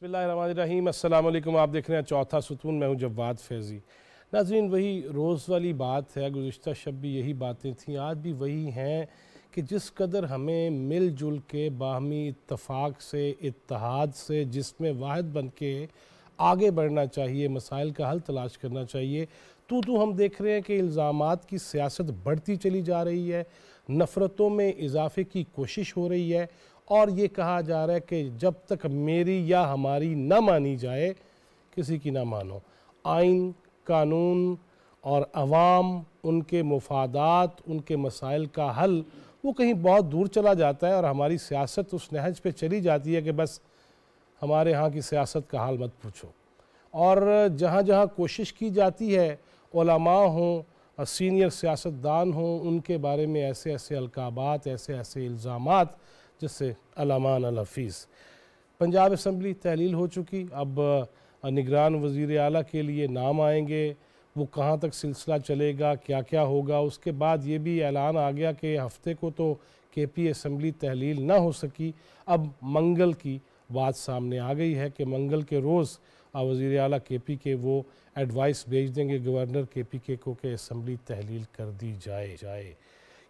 बिस्मिल्लाहिर्रहमानिर्रहीम। अस्सलाम वालेकुम। आप देख रहे हैं चौथा सुतून। मैं हूं जवाद फैज़ी। नाज़रीन, वही रोज़ वाली बात है। गुज़िश्ता शब भी यही बातें थीं, आज भी वही हैं कि जिस कदर हमें मिलजुल के बाहमी इत्तफ़ाक़ से, इत्तेहाद से, जिसमें वाहिद बन के आगे बढ़ना चाहिए, मसाइल का हल तलाश करना चाहिए, तो हम देख रहे हैं कि इल्ज़ामात की सियासत बढ़ती चली जा रही है, नफ़रतों में इजाफ़े की कोशिश हो रही है और ये कहा जा रहा है कि जब तक मेरी या हमारी ना मानी जाए, किसी की ना मानो। आइन, कानून और अवाम, उनके मुफादात, उनके मसाइल का हल वो कहीं बहुत दूर चला जाता है और हमारी सियासत उस नहज पे चली जाती है कि बस हमारे यहाँ की सियासत का हाल मत पूछो। और जहाँ जहाँ कोशिश की जाती है, उलमा हों, सीनियर सियासतदान हों, उनके बारे में ऐसे ऐसे अलकाबात, ऐसे ऐसे इल्ज़ामात जिससे अलामान अल हफ़ीज़। पंजाब असम्बली तहलील हो चुकी, अब निगरान वज़ीर आला के लिए नाम आएंगे, वो कहाँ तक सिलसिला चलेगा, क्या क्या होगा। उसके बाद ये भी ऐलान आ गया कि हफ़्ते को तो KP असम्बली तहलील ना हो सकी, अब मंगल की बात सामने आ गई है कि मंगल के रोज़ वज़ीर आला KP के वो एडवाइस भेज देंगे गवर्नर KPK को कि असम्बली तहलील कर दी जाए।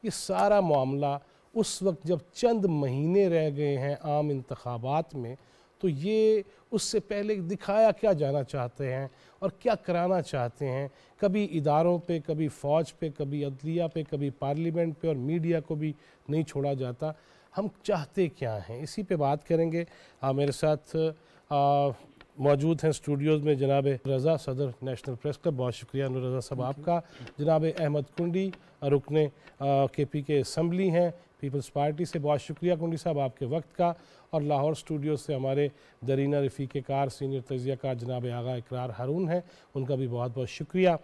ये सारा मामला उस वक्त जब चंद महीने रह गए हैं आम इंतखाबात में, तो ये उससे पहले दिखाया क्या जाना चाहते हैं और क्या कराना चाहते हैं। कभी इदारों पे, कभी फ़ौज पे, कभी अदलिया पे, कभी पार्लियामेंट पे और मीडिया को भी नहीं छोड़ा जाता। हम चाहते क्या हैं, इसी पे बात करेंगे। मेरे साथ मौजूद हैं स्टूडियोज़ में जनाब रज़ा, सदर नेशनल प्रेस क्लब, बहुत शुक्रिया रज़ा साहब आपका। जनाब अहमद कुंडी, रुकने KPK असम्बली हैं पीपल्स पार्टी से, बहुत शुक्रिया कुंडी साहब आपके वक्त का। और लाहौर स्टूडियो से हमारे दरीना रफ़ीक़ कार, सीनियर तजिया कार जनाब आगा इकरार हारून हैं, उनका भी बहुत बहुत शुक्रिया।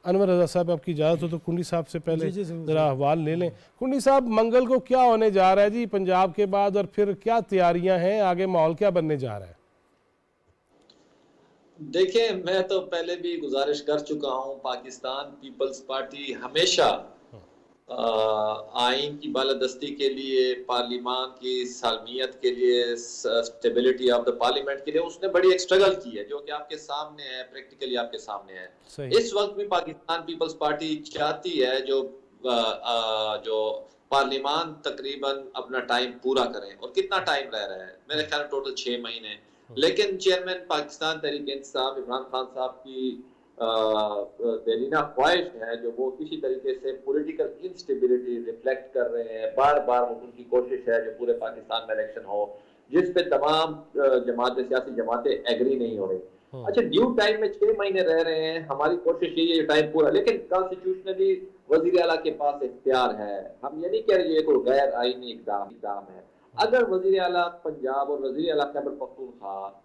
अनवर रज़ा साहब, आपकी इजाज़त हो तो कुंडी साहब से पहले ज़रा अहवाल ले लें। कुंडी साहब, मंगल को क्या होने जा रहा है जी पंजाब के बाद, और फिर क्या तैयारियां हैं, आगे माहौल क्या बनने जा रहा है? देखिए, मैं तो पहले भी गुजारिश कर चुका हूं, पाकिस्तान पीपल्स पार्टी हमेशा आइन की बालादस्ती के लिए, पार्लिमान की सालमियत के लिए, स्टेबिलिटी ऑफ द पार्लियामेंट के लिए उसने बड़ी एक स्ट्रगल की है, जो कि आपके सामने है, प्रैक्टिकली आपके सामने है। इस वक्त भी पाकिस्तान पीपल्स पार्टी चाहती है जो पार्लिमान तकरीबन अपना टाइम पूरा करें। और कितना टाइम रह रहा है, मेरे ख्याल टोटल 6 महीने। लेकिन चेयरमैन पाकिस्तान तहरीक इंसाफ इमरान खान साहब की देरीना ख्वाहिश है, जो वो किसी तरीके से पॉलिटिकल इंस्टेबिलिटी रिफ्लेक्ट कर रहे हैं। बार बार उनकी कोशिश है जो पूरे पाकिस्तान में इलेक्शन हो, जिस पे तमाम सियासी जमातें एग्री नहीं हो रही। अच्छा, ड्यू टाइम में 6 महीने रह रहे हैं, हमारी कोशिश यही है टाइम पूरा, लेकिन कॉन्स्टिट्यूशनली वजीर आला के पास इख्तियार है। हम ये नहीं कह रहे ये कोई गैर आईनी इक़दाम है। अगर वजीर आला पंजाब और वजीर आला खैबर पख्तूनख्वा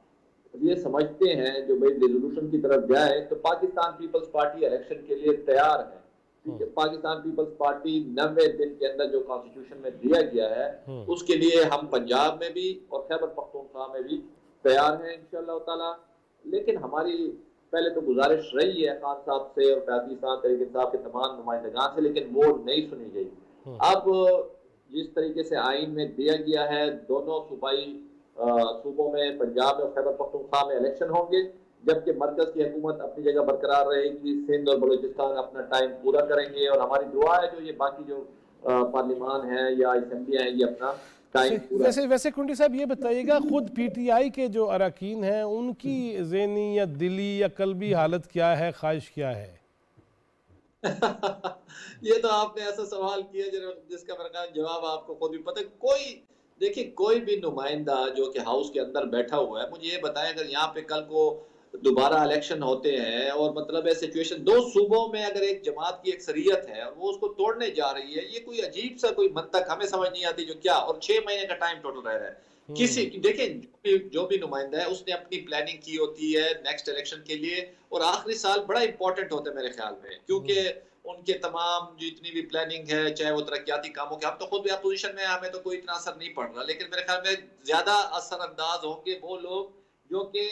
ये समझते हैं जो भाई रेजोल्यूशन की तरफ जाए, तो पाकिस्तान पीपल्स पार्टी इलेक्शन के लिए तैयार है। पाकिस्तान पीपल्स पार्टी 90 दिन के अंदर जो कॉन्स्टिट्यूशन में दिया गया है, उसके लिए हम पंजाब में भी और खैबर पख्तूनख्वा में भी तैयार हैं इंशाअल्लाह ताला। लेकिन हमारी पहले तो गुजारिश रही है खान साहब से और पाकिस्तान तहरीक इंसाफ के तमाम नुमाइंदगान से, लेकिन वो नहीं सुनी गई। अब जिस तरीके से आइन में दिया गया है, दोनों सूबाई सूबों में, पंजाब में और खैबर पख्तूनख्वा में इलेक्शन होंगे, जबकि मरकज की हुकूमत अपनी जगह बरकरार रहेगी। सिंध और बलूचिस्तान अपना टाइम पूरा करेंगे और हमारी दुआ है जो ये बाकी जो पार्लिमान है या असेंबलियां हैं, ये अपना टाइम पूरा। वैसे कुंडी साहब, ये बताइएगा, खुद PTI के जो अरकान हैं उनकी ज़हनी या दिली या कल्बी हालत क्या है, ख्वाहिश क्या है? ये तो आपने ऐसा सवाल किया जिसका मेरे ख्याल जवाब आपको खुद भी पता है। देखिए, कोई भी नुमाइंदा जो कि हाउस के अंदर बैठा हुआ है, मुझे ये बताएं, अगर यहाँ पे कल को दोबारा इलेक्शन होते हैं और मतलब है सिचुएशन दो सूबों में अगर एक जमात की अक्सरियत है और वो उसको तोड़ने जा रही है, ये कोई अजीब सा कोई मंतक हमें समझ नहीं आती जो क्या। और 6 महीने का टाइम टोटल रह रहा है। देखिए, जो भी नुमाइंदा है उसने अपनी प्लानिंग की होती है नेक्स्ट इलेक्शन के लिए, और आखिरी साल बड़ा इंपॉर्टेंट होता है मेरे ख्याल में, क्योंकि उनके तमाम जितनी भी प्लानिंग है, चाहे वो तरक्याती कामों के, हम तो खुद भी अपोजिशन में, हमें तो कोई इतना असर नहीं पड़ रहा, लेकिन मेरे ख्याल में ज्यादा असरअंदाज होंगे वो लोग जो कि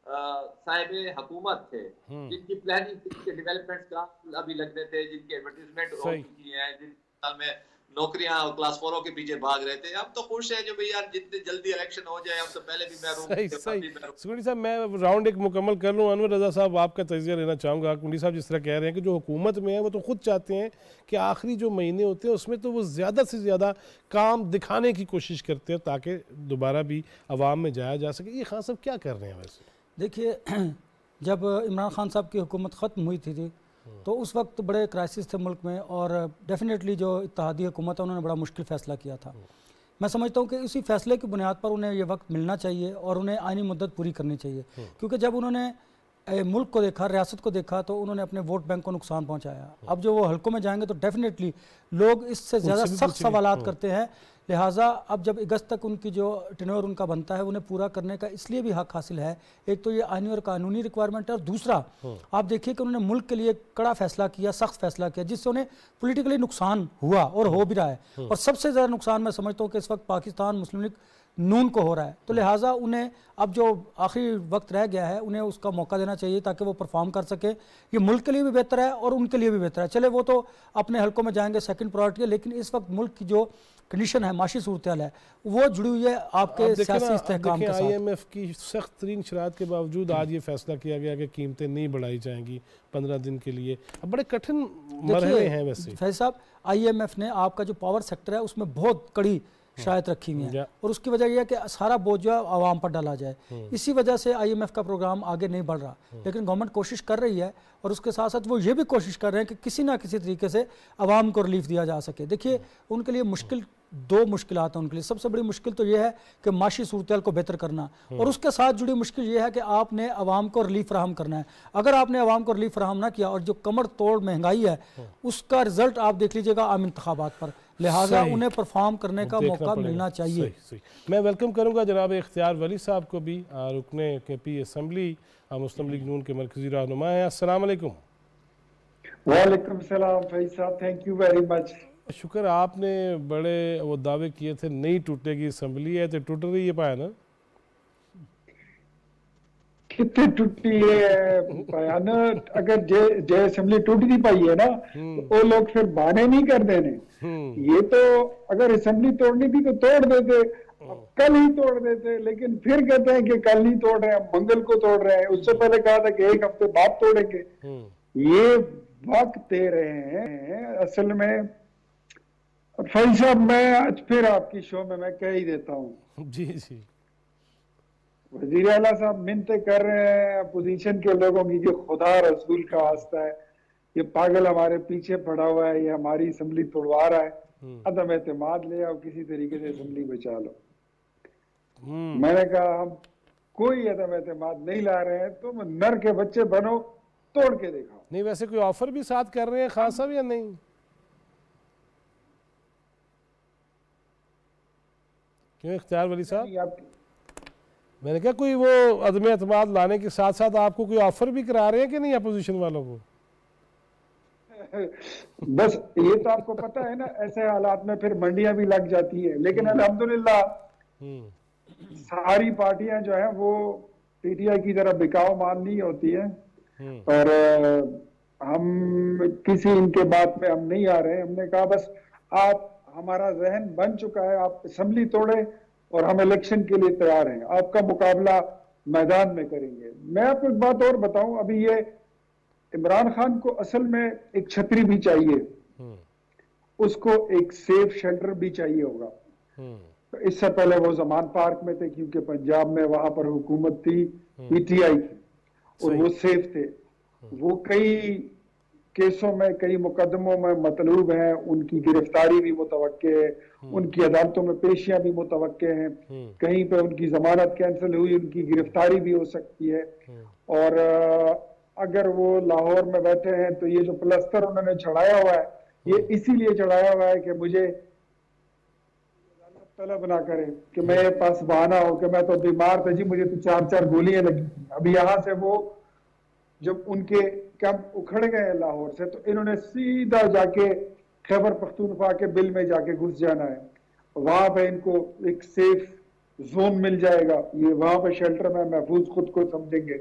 साहिब हुकूमत थे, जिनकी प्लानिंग, जिनके डेवलपमेंट का अभी लगने थे, जिनके एडवर्टीजमेंट हो चुकी है, जिन साल में नौकरियां और क्लास 4 के पीछे भाग रहे थे। अब तो खुश है जो भाई यार जितनी जल्दी इलेक्शन हो जाए, हम तो पहले भी महरूम सही थे, सही। भी महरूम। सुकुंडी साहब, मैं राउंड एक मुकम्मल कर लूँ। अनवर रज़ा साहब, आपका तजिया लेना चाहूँगा। कुंडी साहब जिस तरह कह रहे हैं कि जो हुकूमत में है वो तो खुद चाहते हैं कि आखिरी जो महीने होते हैं उसमें तो वो ज़्यादा से ज़्यादा काम दिखाने की कोशिश करते हैं ताकि दोबारा भी अवाम में जाया जा सके। ये खान साहब क्या कर रहे हैं वैसे? देखिए, जब इमरान खान साहब की हुकूमत ख़त्म हुई थी तो उस वक्त बड़े क्राइसिस थे मुल्क में, और डेफिनेटली जो इत्तेहादी हुकूमत है उन्होंने बड़ा मुश्किल फ़ैसला किया था। मैं समझता हूँ कि उसी फैसले की बुनियाद पर उन्हें ये वक्त मिलना चाहिए और उन्हें आइनी मुद्दत पूरी करनी चाहिए, क्योंकि जब उन्होंने मुल्क को देखा, रियासत को देखा, तो उन्होंने अपने वोट बैंक को नुकसान पहुँचाया। अब जो वो हल्कों में जाएंगे तो डेफिनेटली लोग इससे ज़्यादा सख्त सवालात करते हैं। लिहाजा अब जब अगस्त तक उनकी जो टेन्योर उनका बनता है उन्हें पूरा करने का इसलिए भी हक हासिल है। एक तो ये आईनी और कानूनी रिक्वायरमेंट है, और दूसरा आप देखिए कि उन्होंने मुल्क के लिए कड़ा फैसला किया, सख्त फैसला किया, जिससे उन्हें पॉलिटिकली नुकसान हुआ और हो भी रहा है। और सबसे ज़्यादा नुकसान मैं समझता हूँ कि इस वक्त पाकिस्तान मुस्लिम लीग नून को हो रहा है। तो लिहाजा उन्हें अब जो आखिरी वक्त रह गया है उन्हें उसका मौका देना चाहिए ताकि वो परफॉर्म कर सके। ये मुल्क के लिए भी बेहतर है और उनके लिए भी बेहतर है। चले वो तो अपने हल्कों में जाएंगे, सेकंड प्रायोरिटी है, लेकिन इस वक्त मुल्क की जो कंडीशन है, माशी सूरत है, वो जुड़ी हुई है आपके सियासी इस्तेहकाम के साथ। IMF की सख्त तरीन शरात के बावजूद आज ये फैसला किया गया कि कीमतें नहीं बढ़ाई जाएंगी 15 दिन के लिए। अब बड़े कठिन मरहले हैं वैसे। फैज साहब, IMF ने आपका जो पावर सेक्टर है उसमें बहुत कड़ी शायद रखी हुई है, और उसकी वजह यह है कि सारा बोझ जो है आवाम पर डाला जाए। इसी वजह से IMF का प्रोग्राम आगे नहीं बढ़ रहा, लेकिन गवर्नमेंट कोशिश कर रही है, और उसके साथ साथ वो ये भी कोशिश कर रहे हैं कि किसी ना किसी तरीके से आवाम को रिलीफ दिया जा सके। देखिए, उनके लिए दो मुश्किलात हैं उनके लिए। सबसे बड़ी मुश्किल तो यह है कि माशी सूरत को बेहतर करना, और उसके साथ जुड़ी मुश्किल यह है कि आपने आवाम को रिलीफ फराहम करना है। अगर आपने आवाम को रिलीफ फराहम ना किया, और जो कमर तोड़ महंगाई है उसका रिजल्ट आप देख लीजिएगा आम इंतखाबात पर। लिहाजा उन्हें परफॉर्म करने का मौका मिलना चाहिए। सही। मैं वेलकम करूंगा जनाब इख्तियार वली साहब को भी, रुकने KP असम्बली मुस्लिम लीग नून के मरकजी रहनुमा हैं। अस्सलाम वालेकुम। वालेकुम सलाम फैज साहब, थैंक यू वेरी मच। शुक्र, आपने बड़े वो दावे किए थे नहीं टूटेगी असम्बली, है तो टूट रही है पाया ना? कितने टूटी है पाया ना। अगर जे असम्बली टूट नहीं पाई है ना तो वो लोग फिर बहाने नहीं कर देने। ये तो अगर असम्बली तोड़नी थी तो तोड़ देते, कल ही तोड़ देते, लेकिन फिर कहते हैं कि कल नहीं तोड़ रहे हैं, मंगल को तोड़ रहे हैं। उससे पहले कहा था कि एक हफ्ते बाद तोड़ेंगे। ये वक्त दे रहे हैं असल में। फैज साहब, मैं आज फिर आपकी शो में मैं कह ही देता हूँ, जी जी, वजीर आला साहब मिन्नतें कर रहे हैं अपोजिशन के लोगों की कि खुदा रसूल का वास्ता है, ये पागल हमारे पीछे पड़ा हुआ है, ये हमारी असम्बली तोड़वा रहा है, अदम एतमाद ले आओ, किसी तरीके से असम्बली बचा लो। मैंने कहा हम कोई अदम एतमाद नहीं ला रहे हैं, तुम नर के बच्चे बनो, तोड़ के दिखाओ। नहीं, वैसे कोई ऑफर भी साथ कर रहे हैं खान साहब या नहीं? क्यों इख्तियार वली साहब, मैंने कहा कोई वो अदम एतमाद लाने के साथ साथ आपको कोई ऑफर भी करा रहे हैं कि नहीं अपोजिशन वालों को? बस ये तो आपको पता है ना, ऐसे हालात में फिर मंडियां भी लग जाती है। लेकिन अल्हम्दुलिल्लाह सारी पार्टियां जो है वो PTI की तरह बिकाऊ मान नहीं होती है, और हम किसी इनके बात में हम नहीं आ रहे हैं। हमने कहा बस आप, हमारा जहन बन चुका है, आप असम्बली तोड़े और हम इलेक्शन के लिए तैयार हैं, आपका मुकाबला मैदान में करेंगे। मैं आपको एक बात और बताऊं, अभी ये इमरान खान को असल में एक छतरी भी चाहिए, उसको एक सेफ शेल्टर भी चाहिए होगा। तो इससे पहले वो जमान पार्क में थे क्योंकि पंजाब में वहां पर हुकूमत थी PTI की, और वो सेफ थे। वो कई केसों में, कई मुकदमों में मतलूब हैं, उनकी गिरफ्तारी भी मुतवक्के है, उनकी अदालतों में पेशियां भी मुतवक्के हैं, कहीं पे उनकी जमानत कैंसिल हुई, उनकी गिरफ्तारी भी हो सकती है। और अगर वो लाहौर में बैठे हैं तो ये जो प्लस्तर उन्होंने चढ़ाया हुआ है, ये इसीलिए चढ़ाया हुआ है कि मुझे तलब ना करें कि मेरे पास बहाना हो कि मैं तो बीमार था जी, मुझे तो 4-4 गोलियां लगी थी। अभी यहाँ से वो जब उनके कैंप उखड़ गए लाहौर से, तो इन्होंने सीधा जाके खैबर पख्तूनख्वा के बिल में जाके घुस जाना है। वहां पे इनको एक सेफ जोन मिल जाएगा, ये वहां पे शेल्टर में महफूज खुद को समझेंगे।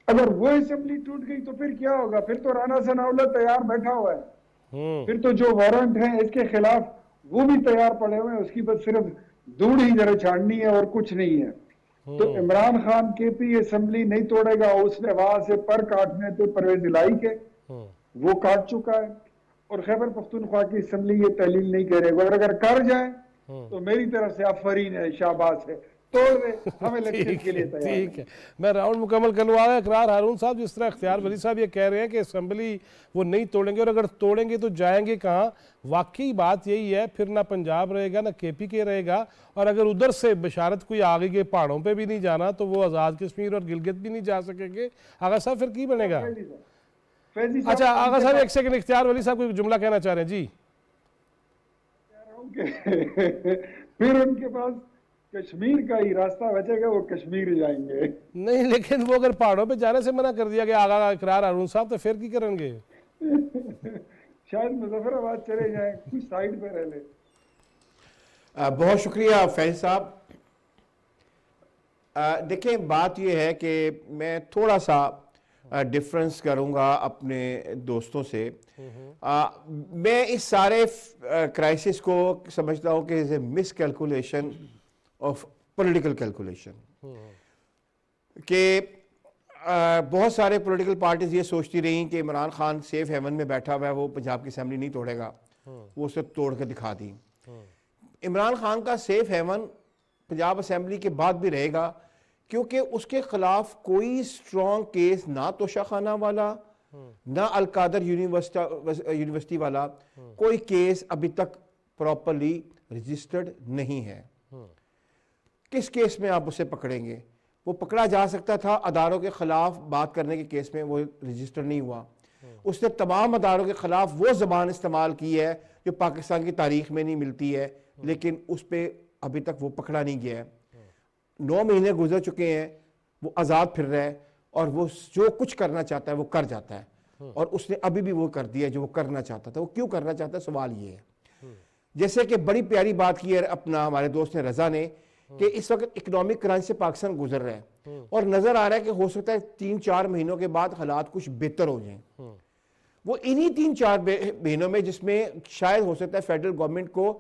अगर वो असेंबली टूट गई तो फिर क्या होगा? फिर तो राना सनाउल्लाह तैयार बैठा हुआ है फिर तो जो वारंट है इसके खिलाफ वो भी तैयार पड़े हुए हैं, उसकी बस सिर्फ धूड़ ही जरा छाड़नी है और कुछ नहीं है। तो इमरान खान केपी असेंबली नहीं तोड़ेगा, उसने वहां से पर काटने थे परवेज इलाही के, वो काट चुका है। और खैबर पख्तूनख्वा की असेंबली ये तहलील नहीं करेगा, और अगर कर जाए तो मेरी तरफ से आफरीन है, शाबाश है, तोड़ दे, हम इलेक्शन के लिए तैयार हैं। ठीक है, मैं राउंड मुकम्मल कर लूँ। इकरार हारून साहब, जिस तरह इख्तियार वली साहब ये कह रहे हैं कि असेंबली वो नहीं तोड़ेंगे, और अगर तोड़ेंगे तो जाएंगे कहाँ? वाकई बात यही है, फिर ना पंजाब रहेगा ना केपी के रहेगा, और अगर उधर से बशारत कोई आगे के पहाड़ों पे भी नहीं जाना तो वो आज़ाद कश्मीर और गिलगित भी नहीं जा सकेंगे। आगा साहब फिर की बनेगा? अच्छा आगा साहब एक सेकंड, इख्तियार वली साहब कोई जुमला कहना चाह रहे हैं जी। फिर उनके पास कश्मीर का ही रास्ता बचेगा, वो कश्मीर जाएंगे। नहीं, लेकिन वो अगर पहाड़ों पे जाने से मना कर दिया गया आगा इकरार हारून साहब, तो फिर की करेंगे? शायद मुजफ्फराबाद चले जाए, कुछ साइड पे रह ले। बहुत शुक्रिया फैज साहब। देखें, बात यह है कि मैं थोड़ा सा डिफरेंस करूंगा अपने दोस्तों से। मैं इस सारे क्राइसिस को समझता हूं कि is a miss calculation of political calculation, कि बहुत सारे पॉलिटिकल पार्टीज ये सोचती रही कि इमरान खान सेफ हेवन में बैठा हुआ है, वो पंजाब की असेंबली नहीं तोड़ेगा, वो उसे तोड़ के दिखा दी। इमरान खान का सेफ हेवन पंजाब असेंबली के बाद भी रहेगा, क्योंकि उसके खिलाफ कोई स्ट्रॉन्ग केस ना तोशाखाना वाला ना अलकादर यूनिवर्सिटी वाला कोई केस अभी तक प्रॉपरली रजिस्टर्ड नहीं है। किस केस में आप उसे पकड़ेंगे? वो पकड़ा जा सकता था अदारों के खिलाफ बात करने के केस में, वो रजिस्टर नहीं हुआ। उसने तमाम अदारों के खिलाफ वो जबान इस्तेमाल की है जो पाकिस्तान की तारीख में नहीं मिलती है, लेकिन उस पर अभी तक वो पकड़ा नहीं गया है। 9 महीने गुजर चुके हैं, वो आज़ाद फिर रहा है, और वो जो कुछ करना चाहता है वो कर जाता है, और उसने अभी भी वो कर दिया जो वो करना चाहता था। वो क्यों करना चाहता है, सवाल ये है। जैसे कि बड़ी प्यारी बात की है अपना हमारे दोस्त ने, रजा ने, कि इस वक्त इकोनॉमिक क्रंच से पाकिस्तान गुजर रहा है, और नजर आ रहा है कि हो सकता है 3-4 महीनों के बाद हालात कुछ बेहतर हो जाएं। वो इन्हीं 3-4 महीनों में, जिसमें शायद हो सकता है फेडरल गवर्नमेंट को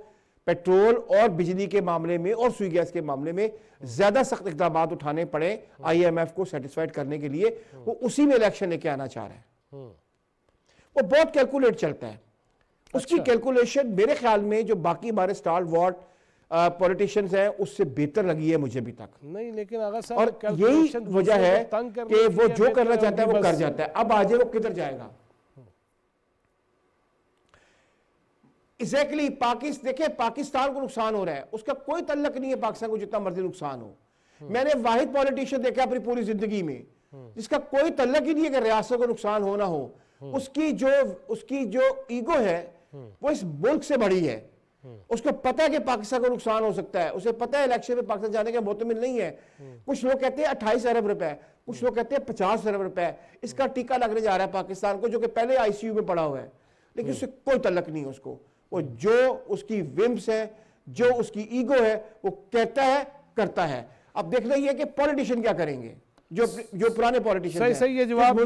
पेट्रोल और बिजली के मामले में और सुई गैस के मामले में ज्यादा सख्त इकदाम उठाने पड़े IMF को सेटिस्फाइड करने के लिए, वो उसी में इलेक्शन लेके आना चाह रहा है। वो बहुत कैलकुलेट चलता है। उसकी कैलकुलेशन मेरे ख्याल में जो बाकी हमारे स्टार वॉट पॉलिटिशियंस हैं उससे बेहतर लगी है मुझे अभी तक। नहीं, लेकिन आगा साहब, और यही वजह है कि वो जो करना चाहता है वो कर जाता है। अब आजे वो किधर जाएगा? एग्जैक्टली देखिए, पाकिस्तान को नुकसान हो रहा है, उसका कोई तल्लक नहीं है पाकिस्तान को जितना मर्जी नुकसान हो। मैंने वाहिद पॉलिटिशियन देखा अपनी पूरी जिंदगी में जिसका कोई तल्लक ही नहीं है कि रियासत को नुकसान हो ना हो। उसकी जो ईगो है वो इस मुल्क से बड़ी है। उसको पता है कि पाकिस्तान को नुकसान हो सकता है, उसे पता है इलेक्शन में पाकिस्तान जाने का मोतमिल नहीं है। कुछ लोग कहते हैं 28 अरब रुपए, कुछ लोग कहते हैं 50 अरब रुपए इसका टीका लगने जा रहा है पाकिस्तान को, जो कि पहले ICU में पड़ा हुआ है, लेकिन उससे कोई तल्लक नहीं है उसको। वो जो उसकी विम्स है, जो उसकी ईगो है, वो कहता है करता है। अब देखना ही है कि पॉलिटिशियन क्या करेंगे, जो पुराने पॉलिटिशियन सही ये जवाब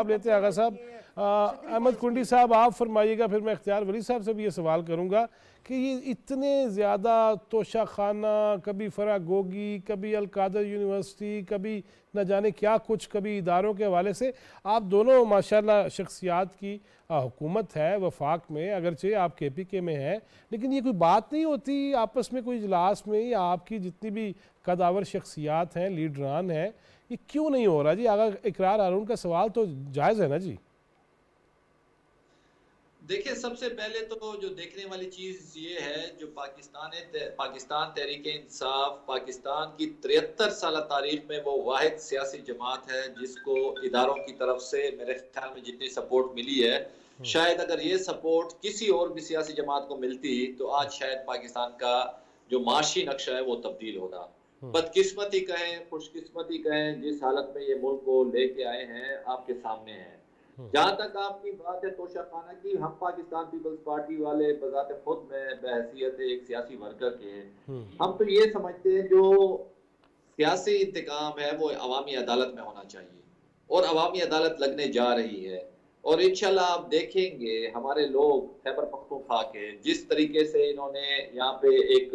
लेते हैं आगा साहब। अहमद कुंडी साहब आप फरमाइएगा, फिर मैं इख्तियार वली साहब से भी ये सवाल करूंगा कि ये इतने ज़्यादा तोशाखाना, कभी फरागोगी, कभी अलकादर यूनिवर्सिटी, कभी न जाने क्या कुछ, कभी इदारों के हवाले से, आप दोनों माशाल्लाह शख्सियात की हुकूमत है वफाक में, अगरचे आप KPK में हैं, लेकिन ये कोई बात नहीं होती आपस में कोई इजलास में, या आपकी जितनी भी कदावर शख्सियात हैं, लीडरान हैं, ये क्यों नहीं हो रहा जी? अगर इकरार हारून का सवाल तो जायज़ है ना जी? देखिए, सबसे पहले तो जो देखने वाली चीज ये है, जो पाकिस्तान तहरीक इंसाफ पाकिस्तान की 73 साल तारीख में वो वाहिद सियासी जमात है जिसको इदारों की तरफ से मेरे ख्याल में जितनी सपोर्ट मिली है, शायद अगर ये सपोर्ट किसी और भी सियासी जमात को मिलती तो आज शायद पाकिस्तान का जो माशी नक्शा है वो तब्दील होगा। बदकिस्मती कहें, खुशकिस्मती कहें, जिस हालत में ये मुल्क को लेके आए हैं आपके सामने है। जहां तक आपकी बात है तोशाखाना की, हम पाकिस्तान पीपल्स पार्टी वाले बजाते खुद में बहैसियत एक सियासी वर्कर के हम तो ये समझते हैं जो सियासी इंतकाम है वो अवामी अदालत में होना चाहिए, और अवामी अदालत लगने जा रही है। और इंशाल्लाह आप देखेंगे हमारे लोग खैबर पख्तूनख्वा के जिस तरीके से इन्होंने यहाँ पे एक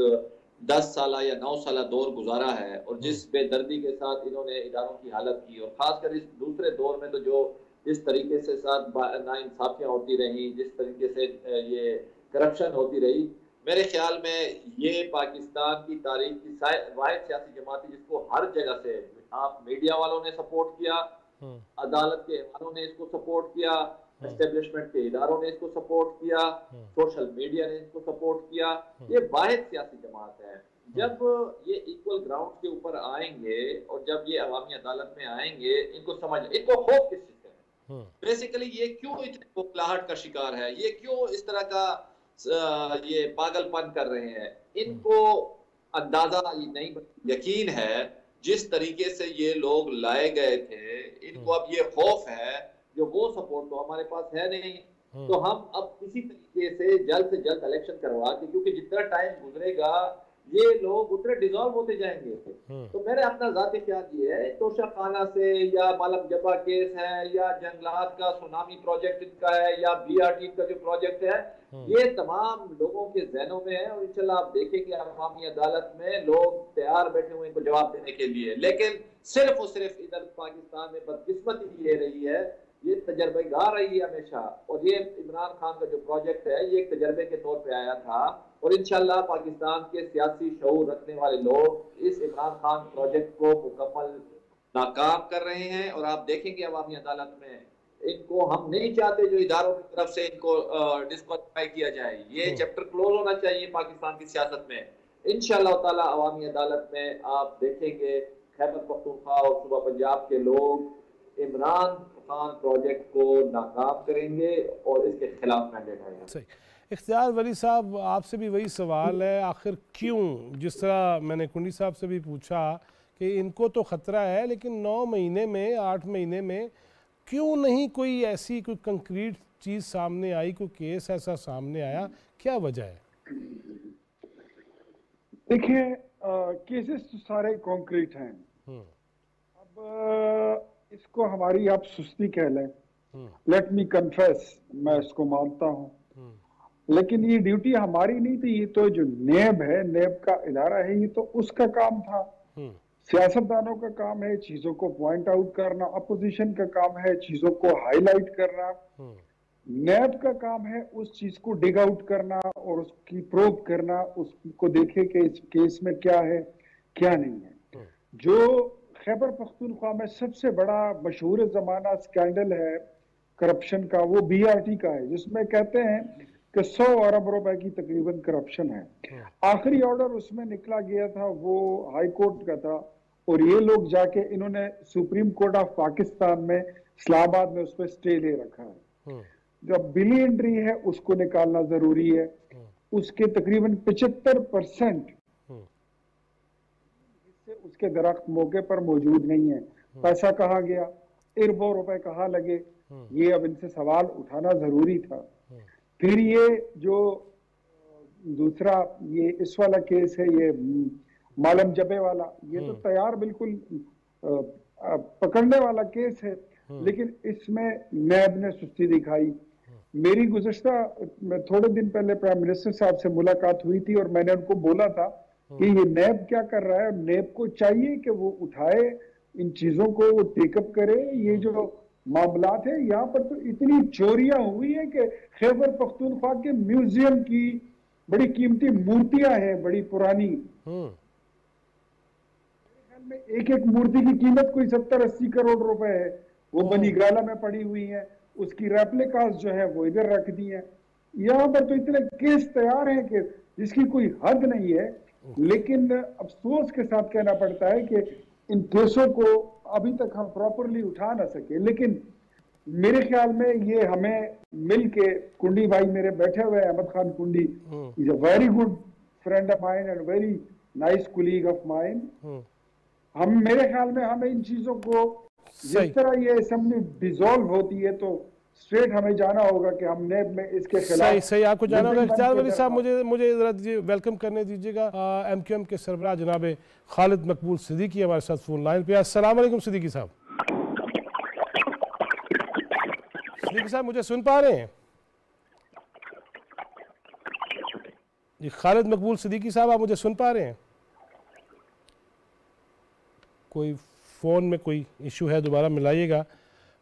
10 साल या 9 साल दौर गुजारा है और जिस बेदर्दी के साथ इन्होंने इदारों की हालत की, और खासकर इस दूसरे दौर में तो जो जिस तरीके से साथ नाइंसाफियाँ होती रही, जिस तरीके से ये करप्शन होती रही, मेरे ख्याल में ये पाकिस्तान की तारीख की वाहिद सियासी जमात है जिसको हर जगह से आप मीडिया वालों ने सपोर्ट किया, अदालत के इमामों ने इसको सपोर्ट किया, एस्टेब्लिशमेंट के इदारों ने इसको सपोर्ट किया, सोशल मीडिया ने इसको सपोर्ट किया। ये वाहिद सियासी जमात है। जब ये इक्वल ग्राउंड के ऊपर आएंगे और जब ये अवामी अदालत में आएंगे, इनको समझ, इनको खौफ किस चीज का है, बेसिकली ये क्यों इतने बौखलाहट का शिकार है, ये क्यों इस तरह का ये पागलपन कर रहे हैं, इनको अंदाजा नहीं, यकीन है जिस तरीके से ये लोग लाए गए थे, इनको अब ये खौफ है जो वो सपोर्ट तो हमारे पास है नहीं, तो हम अब किसी तरीके से जल्द इलेक्शन करवा के, क्योंकि जितना टाइम गुजरेगा ये लोग उतने डिजॉल्व होते जाएंगे। तो मेरे अपना जाती ख्याल ये है, तोशा खाना से या मालम जबा केस है या जंगलात का सुनामी प्रोजेक्ट इनका है या BRT का जो प्रोजेक्ट है, ये तमाम लोगों के जहनों में है और इंशाल्लाह आप देखेंगे अवामी अदालत में लोग तैयार बैठे हुए इनको जवाब देने के लिए। लेकिन सिर्फ और सिर्फ इधर पाकिस्तान में बदकिस्मती ये रही है, ये तजर्बेगार रही है हमेशा, और ये इमरान खान का जो प्रोजेक्ट है ये एक तजर्बे के तौर पे आया था, और इंशाल्लाह पाकिस्तान के सियासी शऊर रखने वाले लोग इस इमरान खान प्रोजेक्ट को मुकम्मल नाकाम कर रहे हैं। और आप देखेंगे अवामी अदालत में इनको हम नहीं चाहते जो इदारों की तरफ से इनको डिस्क्वालीफाई किया जाए, ये चैप्टर क्लोज होना चाहिए पाकिस्तान की सियासत में। इंशाल्लाह ताला अवामी अदालत में आप देखेंगे खैबर पख्तूनख्वा और सूबा पंजाब के लोग इमरान खान प्रोजेक्ट को नाकाम करेंगे और इसके खिलाफ मैंडेट आएगा। सही। इख्तियार वली साहब, आपसे भी वही सवाल है, आखिर क्यों, जिस तरह मैंने कुंडी साहब से भी पूछा कि इनको तो ख़तरा है, लेकिन 9 महीने में 8 महीने में क्यों नहीं कोई ऐसी कोई कंक्रीट चीज़ सामने आई, कोई केस ऐसा सामने आया, क्या वजह है? देखिए केसेस तो सारे कॉन्क्रीट हैं। अब इसको हमारी आप सुस्ती कह लें, लेट मी कन्फेस, मैं इसको मानता हूँ, लेकिन ये ड्यूटी हमारी नहीं थी, ये तो जो नेब है, नेब का इदारा है, ये तो उसका काम था। सियासतदानों का काम है चीजों को पॉइंट आउट करना, अपोजिशन का काम है चीजों को हाईलाइट करना, नेब का काम है उस चीज को डिग आउट करना और उसकी प्रोब करना, उसको देखे कि इस केस में क्या है क्या नहीं है। जो खैबर पख्तूनख्वा में सबसे बड़ा मशहूर जमाना स्कैंडल है करप्शन का, वो BRT का है, जिसमें कहते हैं कि 100 अरब रुपए की तकरीबन करप्शन है। आखिरी ऑर्डर उसमें निकला गया था वो हाई कोर्ट का था, और ये लोग जाके इन्होंने सुप्रीम कोर्ट ऑफ पाकिस्तान में इस्लामाबाद में उस पर स्टे ले रखा है। जब बिली एंट्री है उसको निकालना जरूरी है, उसके तकरीबन 75% उसके दरख्त मौके पर मौजूद नहीं है। पैसा कहाँ गया, अरबों रुपए कहाँ लगे, ये अब इनसे सवाल उठाना जरूरी था। फिर ये जो दूसरा ये इस वाला केस है, ये मालम जबे वाला, ये तो तैयार बिल्कुल पकड़ने वाला केस है, लेकिन इसमें नैब ने सुस्ती दिखाई। मेरी गुज़श्ता थोड़े दिन पहले प्राइम मिनिस्टर साहब से मुलाकात हुई थी और मैंने उनको बोला था कि ये नैब क्या कर रहा है, नैब को चाहिए कि वो उठाए इन चीजों को, वो टेकअप करे। ये जो मामलात है यहाँ पर तो इतनी चोरियां हुई है कि खैबर पख्तूनख्वा के म्यूजियम की बड़ी कीमती मूर्तियां हैं, बड़ी पुरानी, में एक मूर्ति की कीमत कोई 70-80 करोड़ रुपए है, वो बनी ग्राला में पड़ी हुई है, उसकी रेप्लिकास जो है वो इधर रख दी है। यहाँ पर तो इतने केस तैयार हैं कि जिसकी कोई हद नहीं है, लेकिन अफसोस के साथ कहना पड़ता है कि इन केसों को अभी तक हम प्रॉपरली उठा ना सके। लेकिन मेरे ख्याल में ये हमें मिल के, कुंडी भाई मेरे बैठे हुए अहमद खान कुंडी, is a very good friend of mine and very nice colleague of mine, हम मेरे ख्याल में हमें इन चीजों को जिस तरह ये असेंबली डिसॉल्व होती है तो स्ट्रेट हमें जाना होगा कि हम नेब में इसके खिलाफ सही आपको जाना होगा। इख्तियार वली साहब, मुझे जरा वेलकम करने दीजिएगा MQM के सरबराह जनाब खालिद मकबूल सिद्दीकी हमारे साथ फोन लाइन पे। अस्सलाम वालेकुम सिद्दीकी साहब। सिद्दीकी साहब मुझे सुन पा रहे हैं? जी खालिद मकबूल सिद्दीकी साहब, आप मुझे सुन पा रहे हैं? कोई फ़ोन में कोई इशू है, दोबारा मिलाइएगा।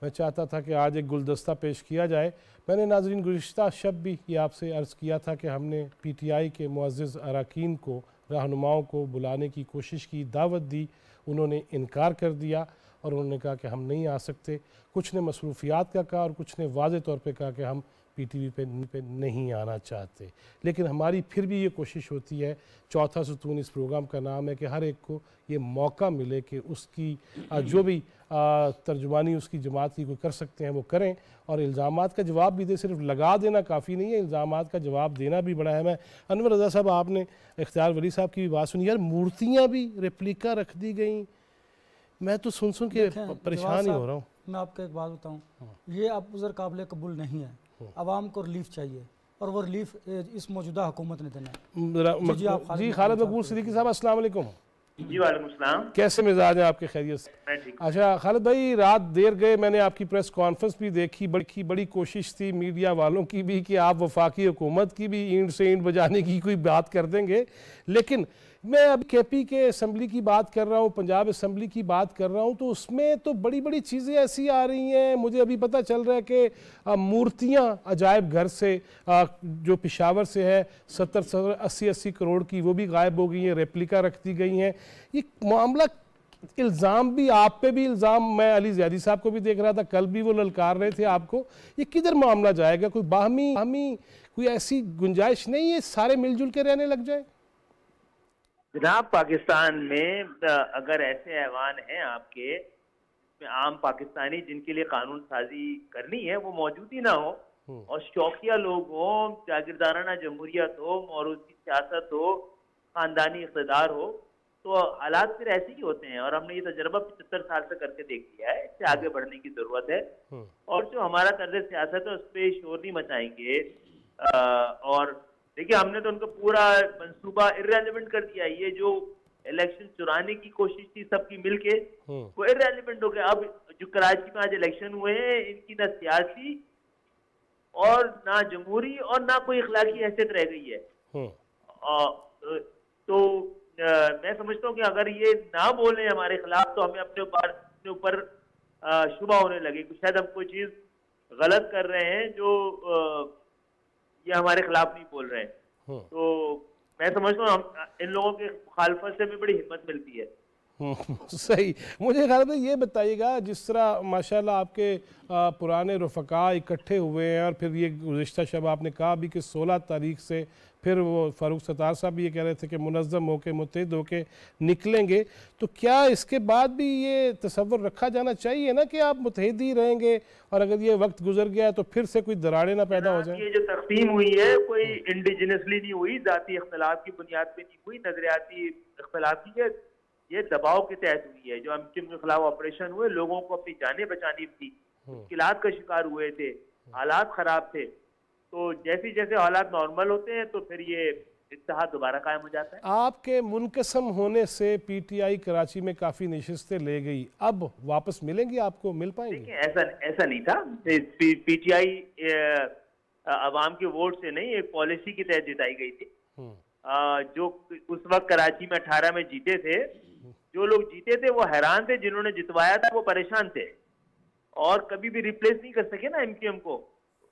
मैं चाहता था कि आज एक गुलदस्ता पेश किया जाए। मैंने नाज़रीन गुज़िश्ता शब भी ये आपसे अर्ज़ किया था कि हमने PTI के मुअज़्ज़िज़ अरकान को, रहनुमाओं को बुलाने की कोशिश की, दावत दी, उन्होंने इनकार कर दिया और उन्होंने कहा कि हम नहीं आ सकते। कुछ ने मसरूफ़ियात का कहा और कुछ ने वाज़े तौर पे कहा कि हम PTV पे नहीं आना चाहते। लेकिन हमारी फिर भी ये कोशिश होती है, चौथा सुतून इस प्रोग्राम का नाम है, कि हर एक को ये मौका मिले कि उसकी जो भी तर्जुमानी उसकी जमात की कोई कर सकते हैं वो करें और इल्ज़ामात का जवाब भी दे। सिर्फ लगा देना काफ़ी नहीं है, इल्ज़ामात का जवाब देना भी बड़ा है। मैं अनवर रज़ा साहब, आपने इख्तियार वली साहब की भी बात सुनी, यार मूर्तियाँ भी रेप्लिका रख दी गई। मैं तो सुन के परेशान ही हो रहा हूँ। मैं आपको एक बात बताऊँ, ये आप उज़र काबिल कबूल नहीं है। आवाम को रिलीफ चाहिए और वो रिलीफ इस मौजूदा हुकूमत ने देना है। जी खालिद मकबूल सिद्दीकी साहब, अस्सलाम वालेकुम। जी वालेकुम सलाम। कैसे मिजाज हैं आपके? खैरियत से? मैं ठीक। अच्छा खालिद भाई, रात देर गए, मैंने आपकी प्रेस कॉन्फ्रेंस भी देखी, बड़ी कोशिश थी मीडिया वालों की भी कि आप वफाकी हुकूमत की भी ईंट से ईंट बजाने की कोई बात कर देंगे। लेकिन मैं अब KP के असम्बली की बात कर रहा हूँ, पंजाब असम्बली की बात कर रहा हूँ, तो उसमें तो बड़ी बड़ी चीज़ें ऐसी आ रही हैं। मुझे अभी पता चल रहा है कि मूर्तियाँ अजायब घर से जो पेशावर से है 70-80 करोड़ की, वो भी गायब हो गई हैं, रेप्लिका रख दी गई हैं। ये मामला, इल्ज़ाम भी आप पे भी इल्ज़ाम, मैं अली ज़ैदी साहब को भी देख रहा था, कल भी वो ललकार रहे थे आपको। ये किधर मामला जाएगा? कोई बाहमी कोई ऐसी गुंजाइश नहीं है, सारे मिलजुल के रहने लग जाए? जनाब, पाकिस्तान में अगर ऐसे ऐवान हैं आपके, आम पाकिस्तानी जिनके लिए कानून साजी करनी है वो मौजूद ही ना हो और शौकिया लोग हो, जागीरदाराना जमहूरियत हो, मौरूसी सियासत हो, खानदानी इक़्तिदार हो, तो हालात फिर ऐसे ही होते हैं। और हमने ये तजर्बा 75 साल से करके देख लिया है। इससे आगे बढ़ने की ज़रूरत है और जो हमारा तर्ज सियासत है उस पर शोर नहीं मचाएंगे। और देखिए, हमने तो उनका पूरा मंसूबा इर्रेलेवेंट कर दिया। ये जो इलेक्शन चुराने की कोशिश थी सबकी मिलके, वो इर्रेलेवेंट हो गया। अब जो कराची में आज इलेक्शन हुए हैं, इनकी ना सियासी और ना जमहूरी और ना कोई इखलाकी हैसियत रह गई है। तो मैं समझता हूँ कि अगर ये ना बोले हमारे खिलाफ तो हमें अपने ऊपर शुबा होने लगे कि शायद हम कोई चीज़ गलत कर रहे हैं जो ये हमारे खिलाफ नहीं बोल रहे हैं। तो मैं समझता हूँ इन लोगों के मुखालफत से भी बड़ी हिम्मत मिलती है। सही। मुझे ख्याल में ये बताइएगा, जिस तरह माशाल्लाह आपके पुराने रफ़का इकट्ठे हुए हैं और फिर ये गुज़िश्ता शब आपने कहा भी कि 16 तारीख से फिर वो फ़ारूक सत्तार साहब भी ये कह रहे थे कि मुनज़्ज़म होकर मुत्तहिद होकर निकलेंगे, तो क्या इसके बाद भी ये तसव्वुर रखा जाना चाहिए ना कि आप मुत्तहिद ही रहेंगे और अगर ये वक्त गुजर गया तो फिर से कोई दरारें ना पैदा हो जाए? ये जो तक़सीम हुई है कोई इंडिजिनसली नहीं हुई, ज़ाती इख्तिलाफ की बुनियाद पर नहीं हुई, नज़रियाती इख्तिलाफ की है, ये दबाव के तहत हुई है। जो एमक्यूएम के खिलाफ ऑपरेशन हुए, लोगों को अपनी जानें बचानी थी, मुश्किलात का शिकार हुए थे, हालात ख़राब थे, तो जैसे जैसे हालात नॉर्मल होते हैं तो फिर ये इत्तेहाद दोबारा कायम हो जाता है। आपके मुनकसम होने से PTI कराची में काफ़ी नशिस्तें ले गई, अब वापस मिलेंगी आपको, मिल पाएंगी? देखिए, ऐसा नहीं था। PTI अवाम के वोट से नहीं, एक पॉलिसी के तहत जिताई गई थी। जो उस वक्त कराची में 18 में जीते थे, जो लोग जीते थे वो हैरान थे, जिन्होंने जितवाया था वो परेशान थे और कभी भी रिप्लेस नहीं कर सके ना एमक्यूएम को।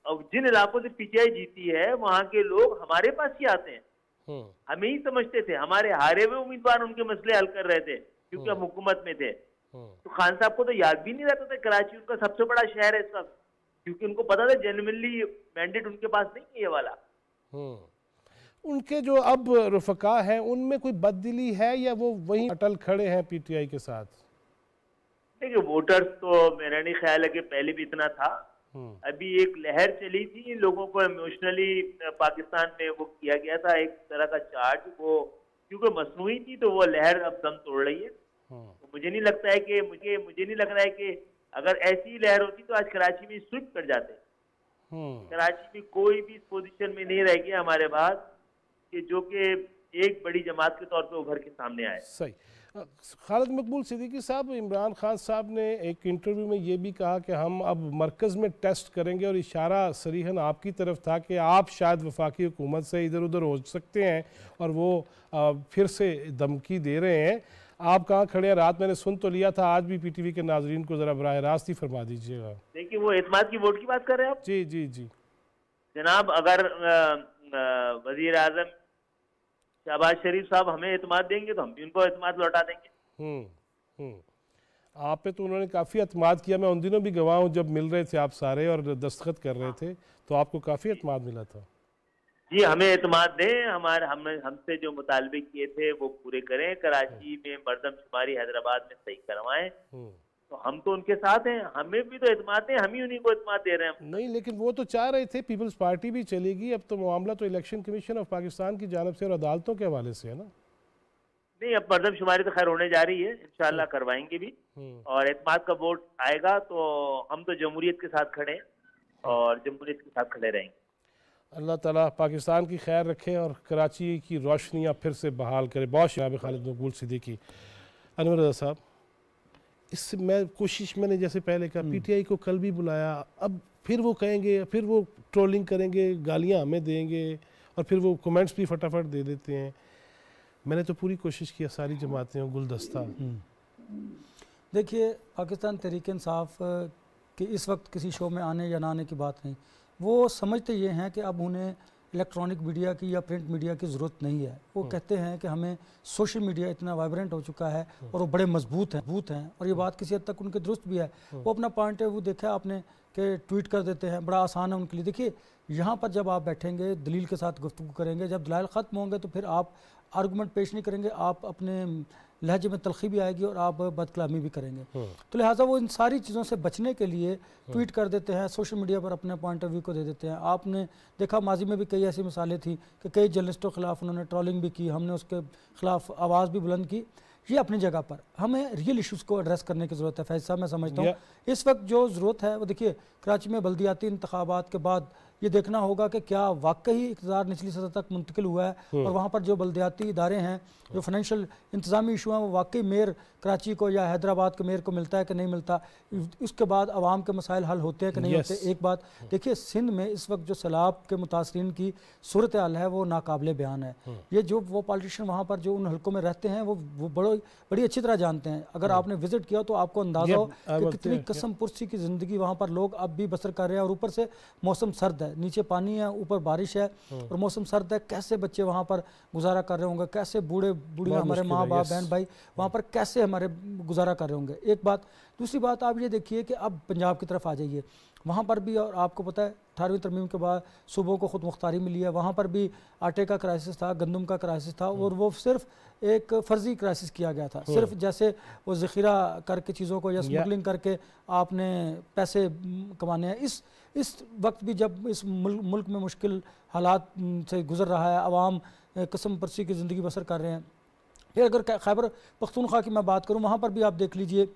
अब जिन इलाकों से PTI जीती है वहां के लोग हमारे पास ही आते हैं, हमें ही समझते थे, हमारे हारे हुए उम्मीदवार उनके मसले हल कर रहे थे क्योंकि हम हुकूमत में थे। तो खान साहब को तो याद भी नहीं रहता था कराची उनका सबसे बड़ा शहर है इस वक्त, क्योंकि उनको पता था जेन्युइनली मैंडेट उनके पास नहीं है ये वाला। उनके जो अब रफ़का हैं उनमें कोई बददिली है या वो वहीं अटल खड़े हैं PTI के साथ? देखिए, वोटर्स तो मेरा नहीं ख्याल है कि पहले भी इतना था। अभी एक लहर चली थी, लोगों को इमोशनली पाकिस्तान में वो किया गया था एक तरह का चार्ज, वो क्योंकि मसनूई थी तो वो लहर अब दम तोड़ रही है। तो मुझे नहीं लगता है कि मुझे नहीं लग रहा है कि अगर ऐसी लहर होती तो आज कराची में स्विप कर जाते। कराची में कोई भी इस पोजीशन में नहीं रह गया हमारे पास कि जो कि एक बड़ी जमात के तौर पे उभर के सामने आए। सही। खालिद मकबूल सिद्दीकी साहब, इमरान खान साहब ने एक इंटरव्यू में ये भी कहा कि हम अब मरकज़ में टेस्ट करेंगे, और इशारा सरीहन आपकी तरफ था कि आप शायद वफाकी हुकूमत से इधर उधर हो सकते हैं, और वो फिर से धमकी दे रहे हैं। आप कहाँ खड़े हैं? रात मैंने सुन तो लिया था, आज भी PTV के नाजरीन को ज़रा बराह रास्त ही फरमा दीजिएगा। देखिए, वो एतमाद की वोट की बात कर रहे हैं आप? जी जी जी जनाब, अगर वजीर आजम शहबाज शरीफ साहब हमें एतमाद देंगे तो हम भी उनको एतमाद लौटा देंगे। आप पे तो उन्होंने काफ़ी एतमाद किया। मैं उन दिनों भी गवाह हूँ, जब मिल रहे थे आप सारे और दस्तखत कर रहे थे, तो आपको काफ़ी एतमाद मिला था। जी, हमें एतमाद दें, हमसे जो मुतालबे किए थे वो पूरे करें। कराची में मरदमशुमारी हैदराबाद में सही करवाएं, तो हम तो उनके साथ हैं। हमें भी तो एतमाद दें, हम ही उन्हीं को एतमाद दे रहे हैं। नहीं, लेकिन वो तो चाह रहे थे पीपल्स पार्टी भी चलेगी। अब तो मामला तो इलेक्शन कमीशन ऑफ पाकिस्तान की जानिब से और अदालतों के हवाले से है ना। नहीं, अब मरदमशुमारी तो खैर होने जा रही है, इंशाल्लाह करवाएंगे भी, और एतमाद का वोट आएगा तो हम तो जमहूरियत के साथ खड़े हैं और जमहूरियत के साथ खड़े रहेंगे। अल्लाह ताला पाकिस्तान की खैर रखे और कराची की रोशनियाँ फिर से बहाल करे। बहुत शुक्रिया खालिद मकबूल सिद्दीकी। अनवर रज़ा साहब, इससे मैं कोशिश, मैंने जैसे पहले कहा, PTI को कल भी बुलाया, अब फिर वो कहेंगे, फिर वो ट्रोलिंग करेंगे, गालियाँ हमें देंगे, और फिर वो कमेंट्स भी फटाफट दे देते हैं। मैंने तो पूरी कोशिश किया, सारी जमातें और गुलदस्ता। देखिए, पाकिस्तान तहरीक इंसाफ के इस वक्त किसी शो में आने या ना आने की बात नहीं, वो समझते ये हैं कि अब उन्हें इलेक्ट्रॉनिक मीडिया की या प्रिंट मीडिया की ज़रूरत नहीं है। वो कहते हैं कि हमें सोशल मीडिया इतना वाइब्रेंट हो चुका है और वो बड़े मजबूत हैं, और ये बात किसी हद तक उनके दुरुस्त भी है। वो अपना पॉइंट ऑफ व्यू देखा आपने कि ट्वीट कर देते हैं, बड़ा आसान है उनके लिए। देखिए, यहाँ पर जब आप बैठेंगे, दलील के साथ गुफ्तगू करेंगे, जब दलाइल ख़त्म होंगे तो फिर आप आर्गूमेंट पेश नहीं करेंगे, आप अपने लहजे में तलखी भी आएगी और आप बदकलामी भी करेंगे। तो लिहाजा वो इन सारी चीज़ों से बचने के लिए ट्वीट कर देते हैं, सोशल मीडिया पर अपने पॉइंट ऑफ व्यू को दे देते हैं। आपने देखा, माजी में भी कई ऐसी मिसालें थी कि कई जर्नलिस्टों के खिलाफ उन्होंने ट्रोलिंग भी की, हमने उसके खिलाफ आवाज़ भी बुलंद की। ये अपनी जगह पर हमें रियल इश्यूज़ को एड्रेस करने की ज़रूरत है। फैज़ साहब, मैं समझता हूँ इस वक्त जो ज़रूरत है वो, देखिए, कराची में बल्दियाती इंतखाबात के बाद ये देखना होगा कि क्या वाकई इक़्तिदार निचली सतह तक मुंतकिल हुआ है, और वहाँ पर जो बल्दियाती इदारे हैं, जो फाइनेंशियल इंतज़ामी इशू हैं, वो वाकई मेयर कराची को या हैदराबाद के मेयर को मिलता है कि नहीं मिलता। उसके बाद आवाम के मसाइल हल होते हैं कि नहीं होते। एक बात देखिए, सिंध में इस वक्त जो सैलाब के मुतासरीन की सूरत हाल है वो नाकाबिले बयान है। ये जो वो पॉलिटिशियन वहाँ पर जो उन हल्कों में रहते हैं वो बड़ी अच्छी तरह जानते हैं। अगर आपने विजिट किया तो आपको अंदाज़ा हो कि कितनी कसम पुरसी की ज़िंदगी वहाँ पर लोग अब भी बसर कर रहे हैं, और ऊपर से मौसम सर्द है, नीचे पानी है, ऊपर बारिश है और मौसम सर्द है। कैसे बच्चे वहाँ पर गुजारा कर रहे होंगे, कैसे बूढ़ियाँ, हमारे माँ बाप, बहन भाई वहाँ पर कैसे हमारे गुजारा कर रहे होंगे। एक बात। दूसरी बात, आप ये देखिए कि अब पंजाब की तरफ आ जाइए, वहाँ पर भी, और आपको पता है 18वीं तरमीम के बाद सूबों को खुद मुख्तारी मिली है, वहाँ पर भी आटे का क्राइसिस था, गंदम का क्राइसिस था, और वो सिर्फ एक फ़र्जी क्राइसिस किया गया था। सिर्फ जैसे वो ज़ख़ीरा करके चीज़ों को या स्मगलिंग करके आपने पैसे कमाने हैं। इस वक्त भी जब इस मुल्क में मुश्किल हालात से गुजर रहा है, आवाम कसम परसी की ज़िंदगी बसर कर रहे हैं। फिर अगर खैबर पख्तूनख्वा की मैं बात करूँ, वहाँ पर भी आप देख लीजिए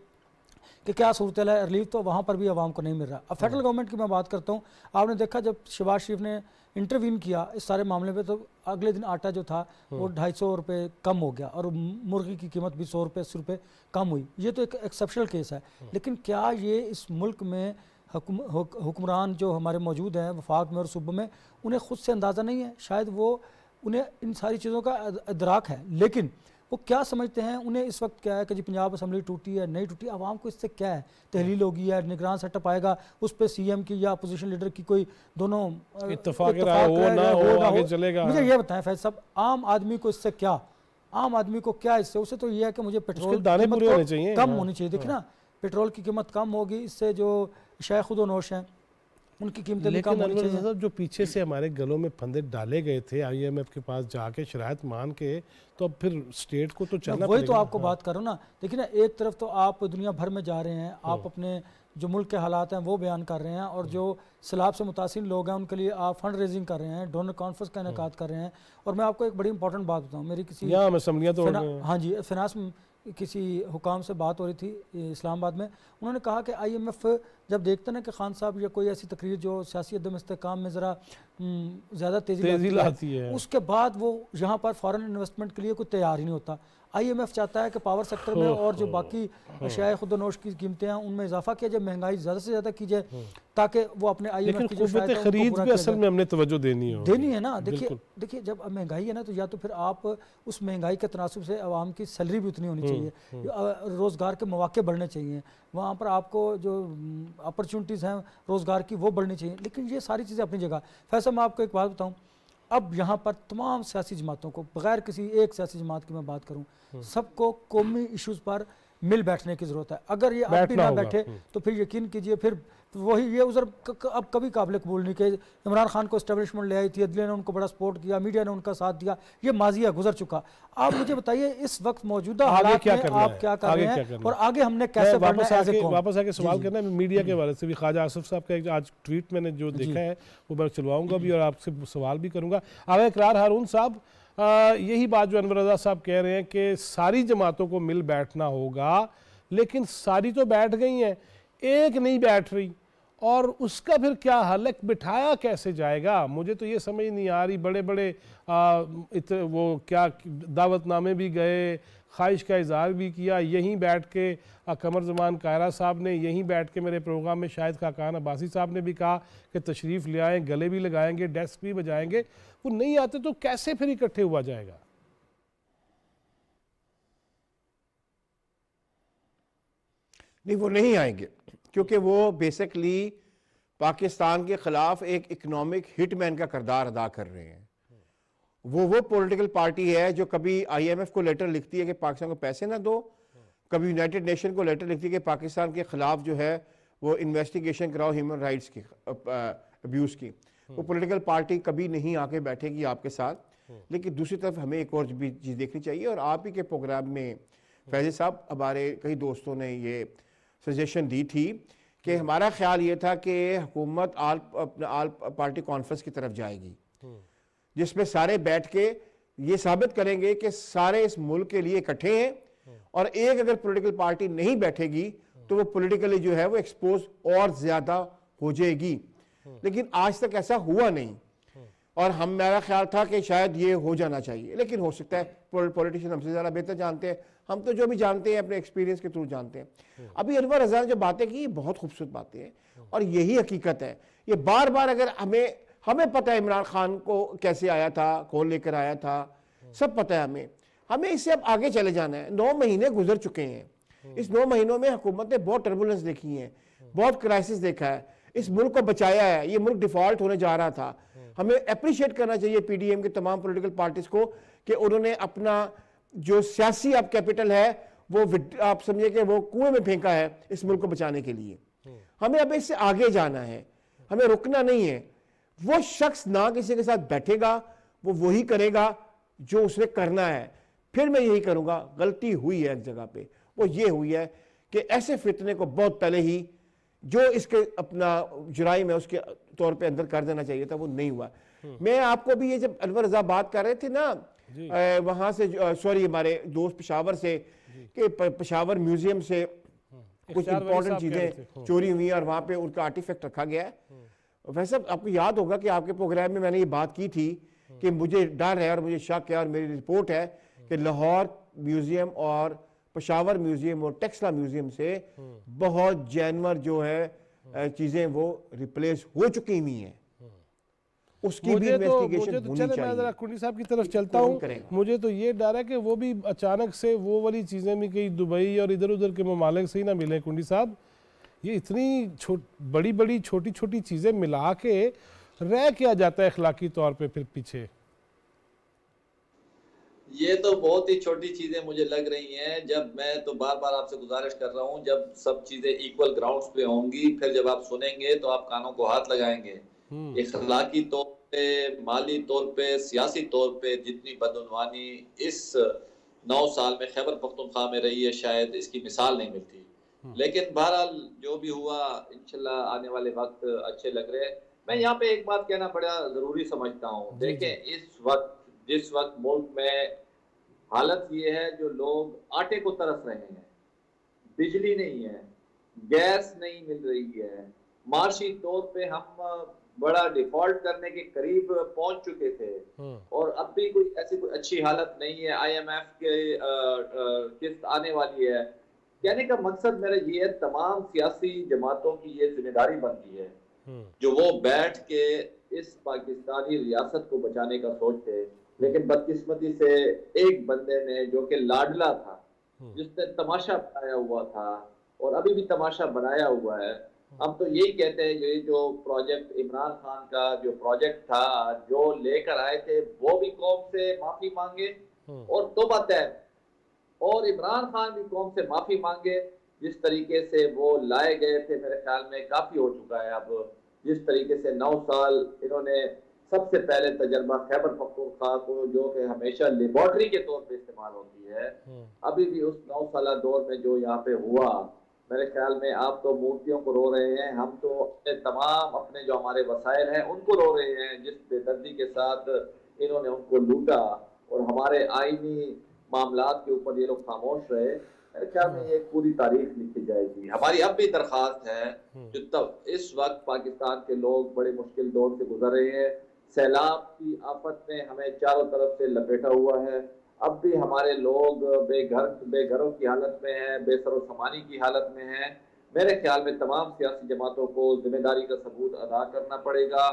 कि क्या सूरत है, रिलीफ तो वहाँ पर भी आवाम को नहीं मिल रहा। अब फेडरल गवर्नमेंट की मैं बात करता हूँ, आपने देखा जब शहबाज शरीफ ने इंटरवीन किया इस सारे मामले पे, तो अगले दिन आटा जो था वो 250 रुपये कम हो गया, और मुर्गी की कीमत भी 100 रुपये 80 रुपये कम हुई। ये तो एक एक्सेप्शनल केस है, लेकिन क्या ये इस मुल्क में हुक्मरान जो हमारे मौजूद हैं वफाक में और सूबे में, उन्हें खुद से अंदाज़ा नहीं है? शायद वो, उन्हें इन सारी चीज़ों का इदराक है, लेकिन वो क्या समझते हैं, उन्हें इस वक्त क्या है कि जी पंजाब असम्बली टूटी है, नहीं टूटी, आवाम को इससे क्या है? तहलील होगी या निगरान सेटअप आएगा, उस पर CM की या अपोजिशन लीडर की कोई दोनों इत्तेफाक आगे चलेगा। मुझे ये बताएं फैज साहब, आम आदमी को इससे क्या, आम आदमी को क्या इससे? उसे तो ये है कि मुझे पेट्रोल कम होनी चाहिए। देखिए ना, पेट्रोल की कीमत कम होगी, इससे जो शायद खुद नोश हैं उनकी कीमतें कम होनी चाहिए। जो पीछे से हमारे गलों में फंदे डाले गए थे IMF के पास जाके शरायत मान के, तो अब फिर स्टेट को तो चलना वही तो आपको बात करो ना। देखिए ना, एक तरफ तो आप दुनिया भर में जा रहे हैं, आप अपने जो मुल्क के हालात हैं वो बयान कर रहे हैं, और जो सैलाब से मुतासिर लोग हैं उनके लिए आप फंड रेजिंग कर रहे हैं, डोनर कॉन्फ्रेंस का इनेकाद कर रहे हैं। और मैं आपको एक बड़ी इंपॉर्टेंट बात बताऊँ, मेरी किसी असम्बलियाँ तो हाँ जी, फिनांस किसी हुकाम से बात हो रही थी इस्लामाबाद में, उन्होंने कहा कि IMF जब देखते हैं ना कि खान साहब या कोई ऐसी तकरीर जो सियासी अदम इस्तेहकाम में ज़रा ज़्यादा तेज़ी लाती है, उसके बाद वो यहाँ पर फॉरेन इन्वेस्टमेंट के लिए कोई तैयार ही नहीं होता। IMF चाहता है कि पावर सेक्टर में और जो बाकी अशियाए खुदोनोश की कीमतें हैं उनमें इजाफा किया जाए, महंगाई ज़्यादा से ज़्यादा की जाए, ताकि वो अपने IMF की जो खरीद पे असल में हमने तवज्जो देनी है ना। देखिए जब महंगाई है ना, तो या तो फिर आप उस महंगाई के तनासुब से आवाम की सैलरी भी उतनी होनी चाहिए, रोज़गार के मौके बढ़ने चाहिए, वहाँ पर आपको जो अपॉर्चुनिटीज़ हैं रोज़गार की वो बढ़नी चाहिए। लेकिन ये सारी चीज़ें अपनी जगह। फैसल मैं आपको एक बात बताऊँ, अब यहाँ पर तमाम सियासी जमातों को, बगैर किसी एक सियासी जमात की मैं बात करूँ, सबको कौमी इश्यूज़ पर मिल बैठने की ज़रूरत है। अगर ये अब भी ना बैठे तो फिर यकीन कीजिए फिर वही ये उधर अब कभी काबिल कबूल नहीं कि इमरान खान को एस्टेब्लिशमेंट ले आई थी, अदलिया ने उनको बड़ा सपोर्ट किया, मीडिया ने उनका साथ दिया, ये माजिया गुजर चुका। आप मुझे बताइए इस वक्त मौजूदा हालात में आप क्या कर रहे हैं और आगे हमने कैसे बढ़ना है? वापस आके सवाल करना है मीडिया के बारे से भी। ख्वाजा आसिफ साहब का एक आज ट्वीट मैंने जो देखा है वो मैं चलवाऊंगा भी और आपसे सवाल भी करूंगा। आगे इकरार हारून साहब, यही बात जो अनवर रज़ा साहब कह रहे हैं कि सारी जमातों को मिल बैठना होगा, लेकिन सारी तो बैठ गई हैं, एक नहीं बैठ रही, और उसका फिर क्या हल है, बिठाया कैसे जाएगा? मुझे तो ये समझ नहीं आ रही। बड़े बड़े वो क्या दावतनामे भी गए, ख्वाहिश का इजहार भी किया, यहीं बैठ के कमर ज़मान कायरा साहब ने यहीं बैठ के मेरे प्रोग्राम में शायद खाकान अब्बासी साहब ने भी कहा कि तशरीफ़ ले आएँ, गले भी लगाएंगे, डेस्क भी बजाएंगे। वो नहीं आते तो कैसे फिर इकट्ठे हुआ जाएगा? नहीं, वो नहीं आएंगे, क्योंकि वो बेसिकली पाकिस्तान के ख़िलाफ़ एक इकोनॉमिक हिटमैन का किरदार अदा कर रहे हैं। वो पॉलिटिकल पार्टी है जो कभी IMF को लेटर लिखती है कि पाकिस्तान को पैसे ना दो, कभी यूनाइटेड नेशन को लेटर लिखती है कि पाकिस्तान के ख़िलाफ़ जो है वो इन्वेस्टिगेशन कराओ ह्यूमन राइट्स की, अब्यूज़ की। वो पॉलिटिकल पार्टी कभी नहीं आके बैठेगी आपके साथ। लेकिन दूसरी तरफ हमें एक और भी चीज़ देखनी चाहिए, और आप ही के प्रोग्राम में फैज़ साहब, हमारे कई दोस्तों ने ये सजेशन दी थी कि हमारा ख्याल ये था कि हुकूमत आल पार्टी कॉन्फ्रेंस की तरफ जाएगी, जिसमें सारे बैठ के ये साबित करेंगे कि सारे इस मुल्क के लिए इकट्ठे हैं, और एक अगर पॉलिटिकल पार्टी नहीं बैठेगी तो वो पॉलिटिकली जो है वो एक्सपोज और ज्यादा हो जाएगी। लेकिन आज तक ऐसा हुआ नहीं, और हमारा ख्याल था कि शायद ये हो जाना चाहिए, लेकिन हो सकता है पॉलिटिशियन हमसे ज़्यादा बेहतर जानते हैं, हम तो जो भी जानते हैं अपने एक्सपीरियंस के थ्रू जानते हैं। अभी अनवर रज़ा ने जो बातें की बहुत खूबसूरत बातें हैं, और यही हकीकत है। ये बार बार अगर हमें पता है इमरान खान को कैसे आया था, कौन लेकर आया था, सब पता है हमें इससे अब आगे चले जाना है। 9 महीने गुजर चुके हैं, इस 9 महीनों में हुकूमत ने बहुत टर्बुलेंस देखी है, बहुत क्राइसिस देखा है, इस मुल्क को बचाया है। ये मुल्क डिफॉल्ट होने जा रहा था। हमें अप्रिशिएट करना चाहिए PDM के तमाम पॉलिटिकल पार्टीज को कि उन्होंने अपना जो सियासी अब कैपिटल है वो आप समझिए कि वो कुएं में फेंका है इस मुल्क को बचाने के लिए। हमें अब इससे आगे जाना है, हमें रुकना नहीं है। वो शख्स ना किसी के साथ बैठेगा, वो वही करेगा जो उसने करना है। फिर मैं यही करूंगा, गलती हुई है एक जगह पे, वो ये हुई है कि ऐसे फितने को बहुत पहले ही जो इसके अपना जुराइम है उसके तौर पे अंदर कर देना चाहिए था, वो नहीं हुआ। मैं आपको भी ये जब अनवर रज़ा बात कर रहे थे ना वहां से, सॉरी हमारे दोस्त पेशावर से, कि पेशावर म्यूजियम से कुछ इंपॉर्टेंट चीजें चोरी हुई और वहां पे उनका आर्टिफैक्ट रखा गया है। वैसे आपको याद होगा कि आपके प्रोग्राम में मैंने ये बात की थी कि मुझे डर है और मुझे शक है, और मेरी रिपोर्ट है कि लाहौर म्यूजियम और पेशावर म्यूजियम और टेक्सला म्यूजियम से बहुत जानवर जो है चीजें वो रिप्लेस हो चुकी हुई हैं। उसकी भी इन्वेस्टिगेशन होनी चाहिए। मैं जरा कुंडी साहब की तरफ चलता हूँ। मुझे तो ये डर है कि वो भी अचानक से वो वाली चीजें भी कहीं दुबई और इधर उधर के ममालिक से ही ना मिले। कुंडी साहब, ये इतनी बड़ी बड़ी छोटी छोटी चीजें मिला के रह किया जाता है अखलाकी तौर पे फिर पीछे। ये तो बहुत ही छोटी चीजें मुझे लग रही हैं। जब मैं तो बार बार आपसे गुजारिश कर रहा हूँ, जब सब चीजें इक्वल ग्राउंड्स पे होंगी, फिर जब आप सुनेंगे तो आप कानों को हाथ लगाएंगे। इखलाकी तौर पे, माली तौर पे, सियासी तौर पे जितनी बदउनवानी इस 9 साल में खैबर पख्तूनख्वा में रही है, शायद इसकी मिसाल नहीं मिलती। लेकिन बहरहाल जो भी हुआ, इंशाल्लाह आने वाले वक्त अच्छे लग रहे हैं। मैं यहाँ पे एक बात कहना बड़ा जरूरी समझता हूँ। देखें, इस वक्त जिस वक्त मुल्क में हालत ये है जो लोग आटे को तरस रहे हैं, बिजली नहीं है, गैस नहीं मिल रही है, माशी तौर पे हम बड़ा डिफॉल्ट करने के करीब पहुंच चुके थे और अब भी कोई ऐसी कोई अच्छी हालत नहीं है। IMF के किस्त आने वाली है। कहने का मकसद मेरा ये है, तमाम सियासी जमातों की ये जिम्मेदारी बनती है जो वो बैठ के इस पाकिस्तानी रियासत को बचाने का सोचते, लेकिन बदकिस्मती से एक बंदे ने जो कि लाडला था, जिसने तमाशा बनाया हुआ था और अभी भी तमाशा बनाया हुआ है। हम तो यही कहते हैं, ये जो प्रोजेक्ट इमरान खान का जो प्रोजेक्ट था जो लेकर आए थे, वो भी कौम से माफी मांगे और तौबा तय, और इमरान खान भी कौम से माफी मांगे। जिस तरीके से वो लाए गए थे, मेरे ख्याल में काफी हो चुका है। अब जिस तरीके से 9 साल इन्होंने, सबसे पहले तजर्बा खैबर पख्तूनख्वा को जो कि हमेशा लेबॉर्ट्री के तौर पे इस्तेमाल होती है, अभी भी उस 9 साल दौर में जो यहाँ पे हुआ, मेरे ख्याल में आप तो मूर्तियों को रो रहे हैं, हम तो अपने जो हमारे वसाइल हैं उनको रो रहे हैं, जिस बेदर्दी के साथ इन्होंने उनको लूटा और हमारे आईनी मामलात के ऊपर ये लोग खामोश रहे। मेरे ख्याल में ये पूरी तारीख लिखी जाएगी। हमारी अब भी दरख्वास्त है, जो तब इस वक्त पाकिस्तान के लोग बड़े मुश्किल दौर से गुजर रहे हैं, सैलाब की आफत में हमें चारों तरफ से लपेटा हुआ है, अब भी हमारे लोग बेघरों की हालत में हैं, बेसरो समानी की हालत में हैं। मेरे ख्याल में तमाम सियासी जमातों को जिम्मेदारी का सबूत अदा करना पड़ेगा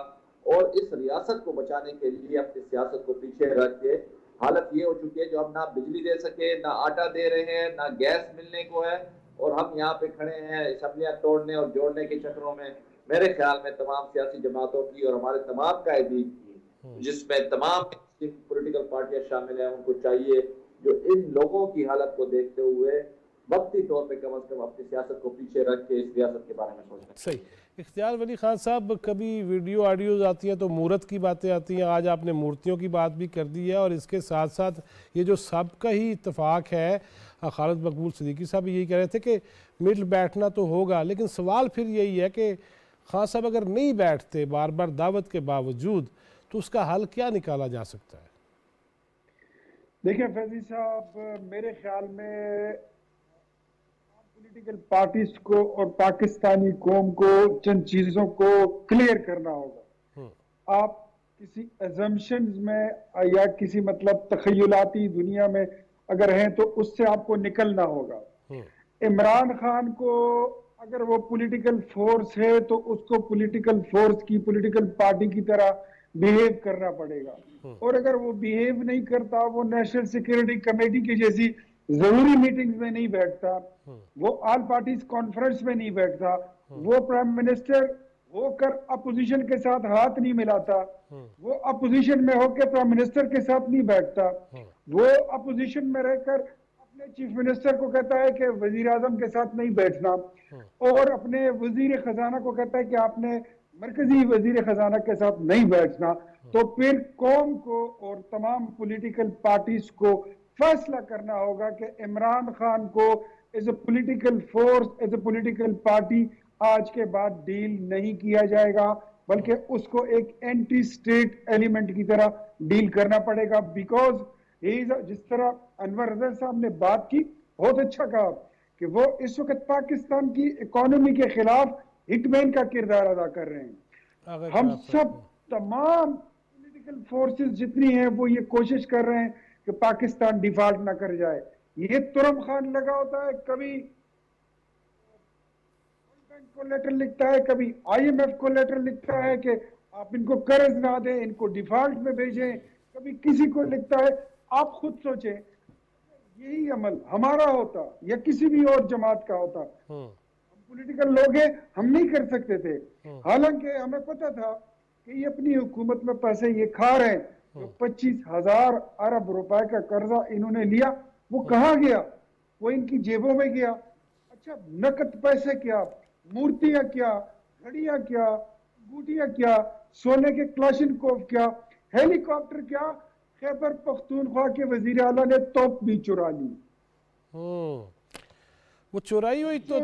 और इस रियासत को बचाने के लिए अपनी सियासत को पीछे रख के, हालत ये हो चुकी है जो अब ना बिजली दे सके, ना आटा दे रहे हैं, ना गैस मिलने को है, और हम यहाँ पे खड़े हैं असम्बलियाँ तोड़ने और जोड़ने के चक्रों में। मेरे ख्याल में तमाम सियासी जमातों की और हमारे तमाम कायदीन की, जिसमें तमाम पॉलिटिकल पार्टियां शामिल हैं, उनको चाहिए जो इन लोगों की हालत को देखते हुए वक्ती तौर पे कम से कम अपनी सियासत को पीछे रख के इस रियासत के बारे में सोचें। सही। इख्तियार वली खान साहब, कभी वीडियो ऑडियोज आती हैं तो मूर्त की बातें आती हैं, आज आपने मूर्तियों की बात भी कर दी है, और इसके साथ साथ ये जो सबका ही इत्तेफाक है, खालिद मकबूल सिद्दीकी साहब यही कह रहे थे कि मिल बैठना तो होगा, लेकिन सवाल फिर यही है कि खान साहब अगर नहीं बैठते बार बार दावत के बावजूद, तो उसका हल क्या निकाला जा सकता है? देखिए फैजी साहब, मेरे ख्याल में पॉलिटिकल पार्टीज को और पाकिस्तानी कौम को चंद चीजों को क्लियर करना होगा। आप किसी अजम्पशंस में या किसी मतलब तखयलाती दुनिया में अगर हैं तो उससे आपको निकलना होगा। इमरान खान को अगर वो पॉलिटिकल फोर्स है तो उसको पॉलिटिकल फोर्स की, पॉलिटिकल पार्टी की तरह बिहेव करना पड़ेगा, और अगर वो बिहेव नहीं करता, वो नेशनल सिक्योरिटी कमेटी की जैसी जरूरी मीटिंग्स में नहीं बैठता, वो ऑल पार्टीज कॉन्फ्रेंस में नहीं बैठता, वो प्राइम मिनिस्टर होकर अपोजिशन के साथ हाथ नहीं मिलाता, वो अपोजिशन में होकर प्राइम मिनिस्टर के साथ नहीं बैठता, वो अपोजिशन में रहकर अपने चीफ मिनिस्टर को कहता है कि वजीर आजम के साथ नहीं बैठना, और अपने वजीर खजाना को कहता है कि आपने मरकजी वजीर खजाना के साथ नहीं बैठना। तो फिर कौम को और तमाम पॉलिटिकल पार्टीज को फैसला करना होगा कि इमरान खान को as a political force, as a political party आज के बाद डील नहीं किया जाएगा, बल्कि उसको एक एंटी स्टेट एलिमेंट की तरह डील करना पड़ेगा। बिकॉज जिस तरह अनवर रज़ा साहब ने बात की, बहुत अच्छा कहा कि वो इस वक्त पाकिस्तान की इकोनॉमी के खिलाफ हिटमैन का किरदार अदा कर रहे हैं। हम सब तमाम पॉलिटिकल फोर्सेस जितनी हैं वो ये कोशिश कर रहे हैं कि पाकिस्तान डिफॉल्ट ना कर जाए। ये तुरम खान लगा होता है, कभी बैंक को लेटर लिखता है, कभी IMF को लेटर लिखता है कि आप इनको कर्ज ना दें, इनको डिफॉल्ट में भेजें, कभी किसी को लिखता है। आप खुद सोचें, यही अमल हमारा होता या किसी भी और जमात का होता, पॉलिटिकल लोग हैं, हम नहीं कर सकते थे। हालांकि हमें पता था कि ये अपनी हुकूमत में पैसे ये खा रहे हैं। तो 25,000 अरब रुपए का कर्जा इन्होंने लिया, वो कहाँ गया? वो इनकी जेबों में गया। अच्छा, नकद पैसे क्या, मूर्तियां क्या, घड़ियां क्या, अंगूठियां क्या, सोने के क्लाशिनकोव क्या, हेलीकॉप्टर क्या, खैबर पख्तूनख्वा के वजीर आला ने तोप भी चुरा ली। वो चुराई हुई तो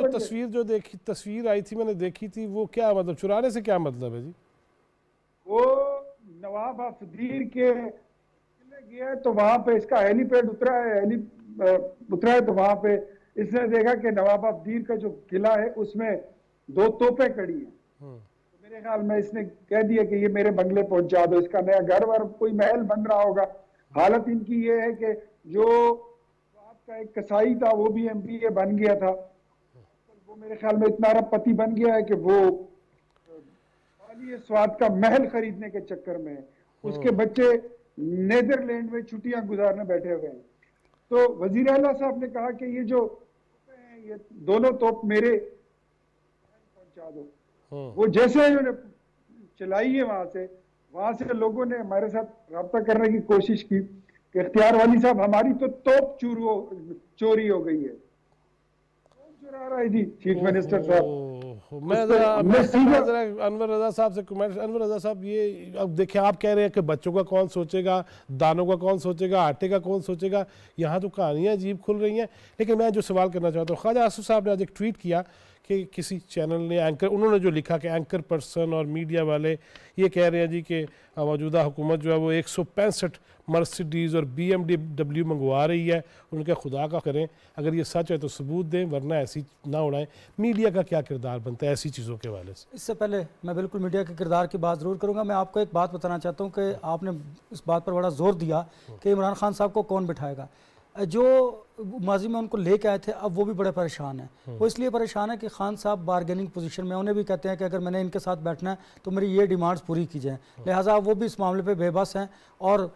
तस्वीर जो देखी, तस्वीर आई थी, मैंने देखी थी, वो क्या मतलब, चुराने से क्या मतलब है जी? वो नवाब अफदीर के किले गया तो वहां पे इसका हेलीपैड उतरा है तो वहां पे इसने देखा कि नवाब अब्दीर का जो किला है उसमें 2 तोपें खड़ी हैं। तो मेरे ख्याल में इसने कह दिया कि ये मेरे बंगले पहुंचा दो, इसका नया घर वर कोई महल बन रहा होगा। हालत इनकी ये है कि जो आपका एक कसाई था वो भी MPA बन गया था, वो मेरे ख्याल में इतना अरबपति बन गया है कि वो स्वाद का महल खरीदने के चक्कर में उसके बच्चे नेदरलैंड में छुट्टियां गुजारने बैठे हुए हैं। तो वजीर आला साहब ने कहा कि ये जो ये दोनों तोप मेरे पहुंचा दो। वो जैसे उन्होंने चलाई है वहां से लोगों ने हमारे साथ रब्ता करने की कोशिश की कि इख्तियार वाली साहब हमारी तो तोप चोरी हो गई है। चुरा रहा है जी चीफ मिनिस्टर साहब। मैं जरा अनवर रजा साहब से कमेंट। अनवर रजा साहब, ये अब देखिए, आप कह रहे हैं कि बच्चों का कौन सोचेगा, दानों का कौन सोचेगा, आटे का कौन सोचेगा, यहाँ तो कहानियाँ अजीब खुल रही हैं। लेकिन मैं जो सवाल करना चाहता हूँ, ख्वाजा आसिफ साहब ने आज एक ट्वीट किया कि किसी चैनल ने एंकर, उन्होंने जो लिखा कि एंकर पर्सन और मीडिया वाले ये कह रहे हैं जी कि मौजूदा हुकूमत जो है वो 165 मर्सिडीज़ और BMW मंगवा रही है। उनके खुदा का करें, अगर ये सच है तो सबूत दें, वरना ऐसी ना उड़ाएं। मीडिया का क्या किरदार बनता है ऐसी चीज़ों के हवाले से? इससे पहले मैं बिल्कुल मीडिया के किरदार की बात ज़रूर करूँगा। मैं आपको एक बात बताना चाहता हूँ कि आपने इस बात पर बड़ा ज़ोर दिया कि इमरान खान साहब को कौन बिठाएगा। जो माजी में उनको लेके आए थे अब वो भी बड़े परेशान हैं। वो इसलिए परेशान है कि खान साहब बारगेनिंग पोजीशन में, उन्हें भी कहते हैं कि अगर मैंने इनके साथ बैठना है तो मेरी ये डिमांड्स पूरी की जाएँ। लिहाजा वो भी इस मामले पे बेबस हैं और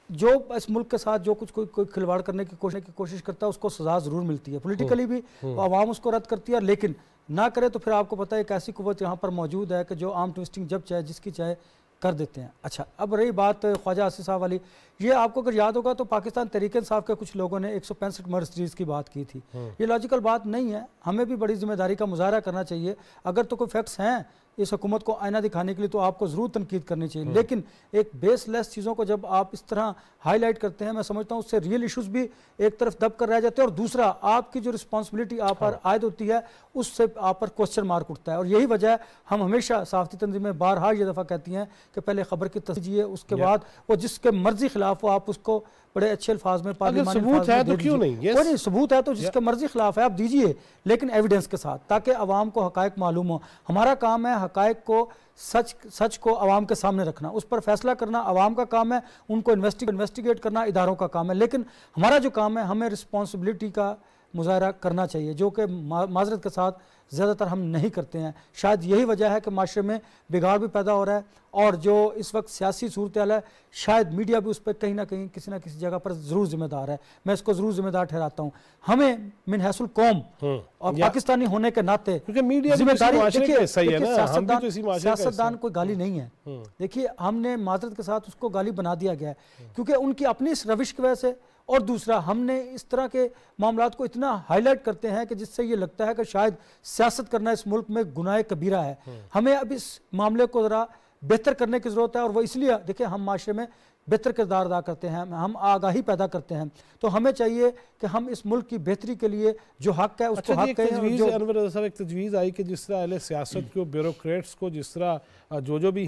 जो इस मुल्क के साथ जो कुछ कोई खिलवाड़ करने की कोशिश करता है उसको सज़ा ज़रूर मिलती है। पॉलिटिकली भी आवाम उसको रद्द करती है, लेकिन ना करे तो फिर आपको पता है एक ऐसी कुव्वत यहाँ पर मौजूद है कि जो आर्म ट्विस्टिंग जब चाहे जिसकी चाहे कर देते हैं। अच्छा, अब रही बात ख्वाजा आसिफ साहब वाली, ये आपको अगर याद होगा तो पाकिस्तान तहरीक-ए-इंसाफ के कुछ लोगों ने 165 मर्सिडीज़ की बात की थी। ये लॉजिकल बात नहीं है। हमें भी बड़ी जिम्मेदारी का मुजाहरा करना चाहिए। अगर तो कोई फैक्ट्स हैं इस हुकूमत को आईना दिखाने के लिए तो आपको ज़रूर तनकीद करनी चाहिए, लेकिन एक बेसलेस चीज़ों को जब आप इस तरह हाईलाइट करते हैं, मैं समझता हूँ उससे रियल इश्यूज़ भी एक तरफ दब कर रह जाते हैं और दूसरा आपकी जो रिस्पॉन्सिबिलिटी आप पर आयद होती है उससे आप पर क्वेश्चन मार्क उठता है। और यही वजह है हम हमेशा सहाफ़ती तंजीमें बारहा ये दफ़ा कहती हैं कि पहले खबर की तस्दीक, उसके बाद वो जिसके मर्जी खिलाफ हो आप उसको बड़े अच्छे अल्फाज में, पार्लियामानी सबूत है तो क्यों नहीं? कोई नहीं, सबूत है तो जिसके मर्जी खिलाफ है आप दीजिए, लेकिन एविडेंस के साथ, ताकि अवाम को हकायक मालूम हो। हमारा काम है हकायक को, सच को अवाम के सामने रखना, उस पर फैसला करना अवाम का काम है, उनको इन्वेस्टिगेट करना इदारों का काम है। लेकिन हमारा जो काम है, हमें रिस्पॉन्सिबिलिटी का मुजाहरा करना चाहिए, जो कि माजरत के साथ ज़्यादातर हम नहीं करते हैं। शायद यही वजह है कि माशरे में बिगाड़ भी पैदा हो रहा है और जो इस वक्त सियासी सूरत हाल है, शायद मीडिया भी उस पर कहीं ना कहीं किसी ना किसी जगह पर ज़रूर जिम्मेदार है। मैं इसको ज़रूर जिम्मेदार ठहराता हूँ। हमें मिन हैसुल कौम और पाकिस्तानी होने के नाते जिम्मेदारी, सियासतदान कोई गाली नहीं है। देखिए, हमने माजरत के साथ उसको गाली बना दिया गया है क्योंकि उनकी अपनी इस रविश की वजह से, और दूसरा हमने इस तरह के मामलात को इतना हाईलाइट करते हैं कि जिससे ये लगता है कि शायद सियासत करना इस मुल्क में गुनाह कबीरा है। हमें अब इस मामले को ज़रा बेहतर करने की ज़रूरत है और वो इसलिए, देखिए, हम माशरे में बेहतर किरदार अदा करते हैं, हम आगाही पैदा करते हैं, तो हमें चाहिए कि हम इस मुल्क की बेहतरी के लिए जो हक है उसको हक कहें। अनवर रज़ा साहब, एक तजवीज़ आई कि जिस तरह अहले सियासत को, ब्यूरोक्रेट्स को, जिस तरह जो भी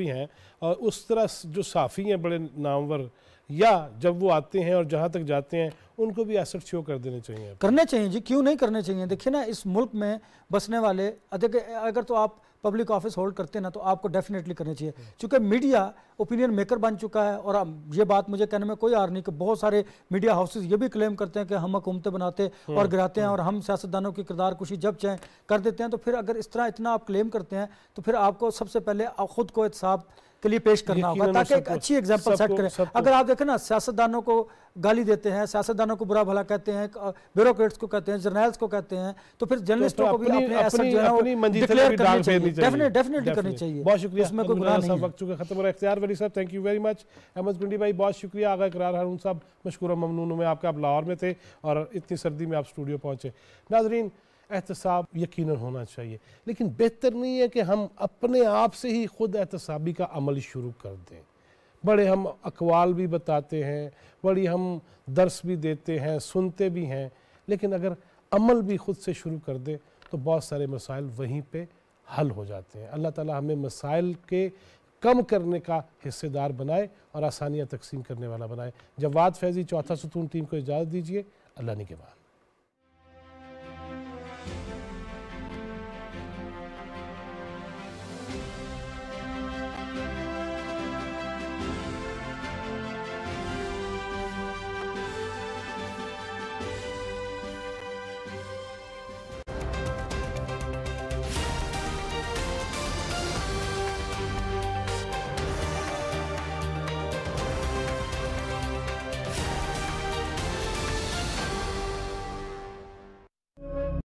हैं और उस तरह जो साफ़ी हैं बड़े नामवर, या जब वो आते हैं और जहाँ तक जाते हैं उनको भी एसेट शो कर देने चाहिए। करने चाहिए जी, क्यों नहीं करने चाहिए। देखिए ना, इस मुल्क में बसने वाले, अगर तो आप पब्लिक ऑफिस होल्ड करते हैं ना तो आपको डेफिनेटली करनी चाहिए, क्योंकि मीडिया ओपिनियन मेकर बन चुका है। और ये बात मुझे कहने में कोई आर नहीं कि बहुत सारे मीडिया हाउसेस ये भी क्लेम करते हैं कि हम हुकूमतें बनाते और गिराते हैं और हम सियासतदानों की किरदार कुशी जब चाहें कर देते हैं। तो फिर अगर इस तरह इतना आप क्लेम करते हैं तो फिर आपको सबसे पहले खुद को एहतसाब के लिए पेश करना होगा ताकि एक अच्छी एग्जांपल सेट करें। अगर आप देखें ना, सियासतदानों को गाली देते हैं, सियासतदानों को बुरा भला कहते हैं, ब्यूरोक्रेट्स को कहते हैं, जर्नलिस्ट को कहते हैं, तो फिर जर्नलिस्टों को भी अपने एसेट जो है वो डिक्लेयर करनी चाहिए, डेफिनेटली करनी चाहिए। बहुत शुक्रिया, उसमें कोई गुनाह नहीं है। वक्त चुका खत्म हो रहा है। Ikhtiyar Wali sahab, thank you very much. Ahmad Pindi bhai, बहुत शुक्रिया। आगा इकरार हारून साहब, मशकूर ममनून में आपका, आप लाहौर में थे और इतनी सर्दी में आप स्टूडियो पहुंचे। नाजरीन, एहतसाब यकीनन होना चाहिए, लेकिन बेहतर नहीं है कि हम अपने आप से ही खुद एहतसाबी का अमल शुरू कर दें। बड़े हम अकवाल भी बताते हैं, बड़ी हम दर्स भी देते हैं, सुनते भी हैं, लेकिन अगर अमल भी खुद से शुरू कर दें तो बहुत सारे मसाइल वहीं पे हल हो जाते हैं। अल्लाह ताला हमें मसाइल के कम करने का हिस्सेदार बनाए और आसानियाँ तकसीम करने वाला बनाए। जवाद फैज़ी, चौथा सुतून टीम को इजाज़त दीजिए। अल्लाह ने के बाद।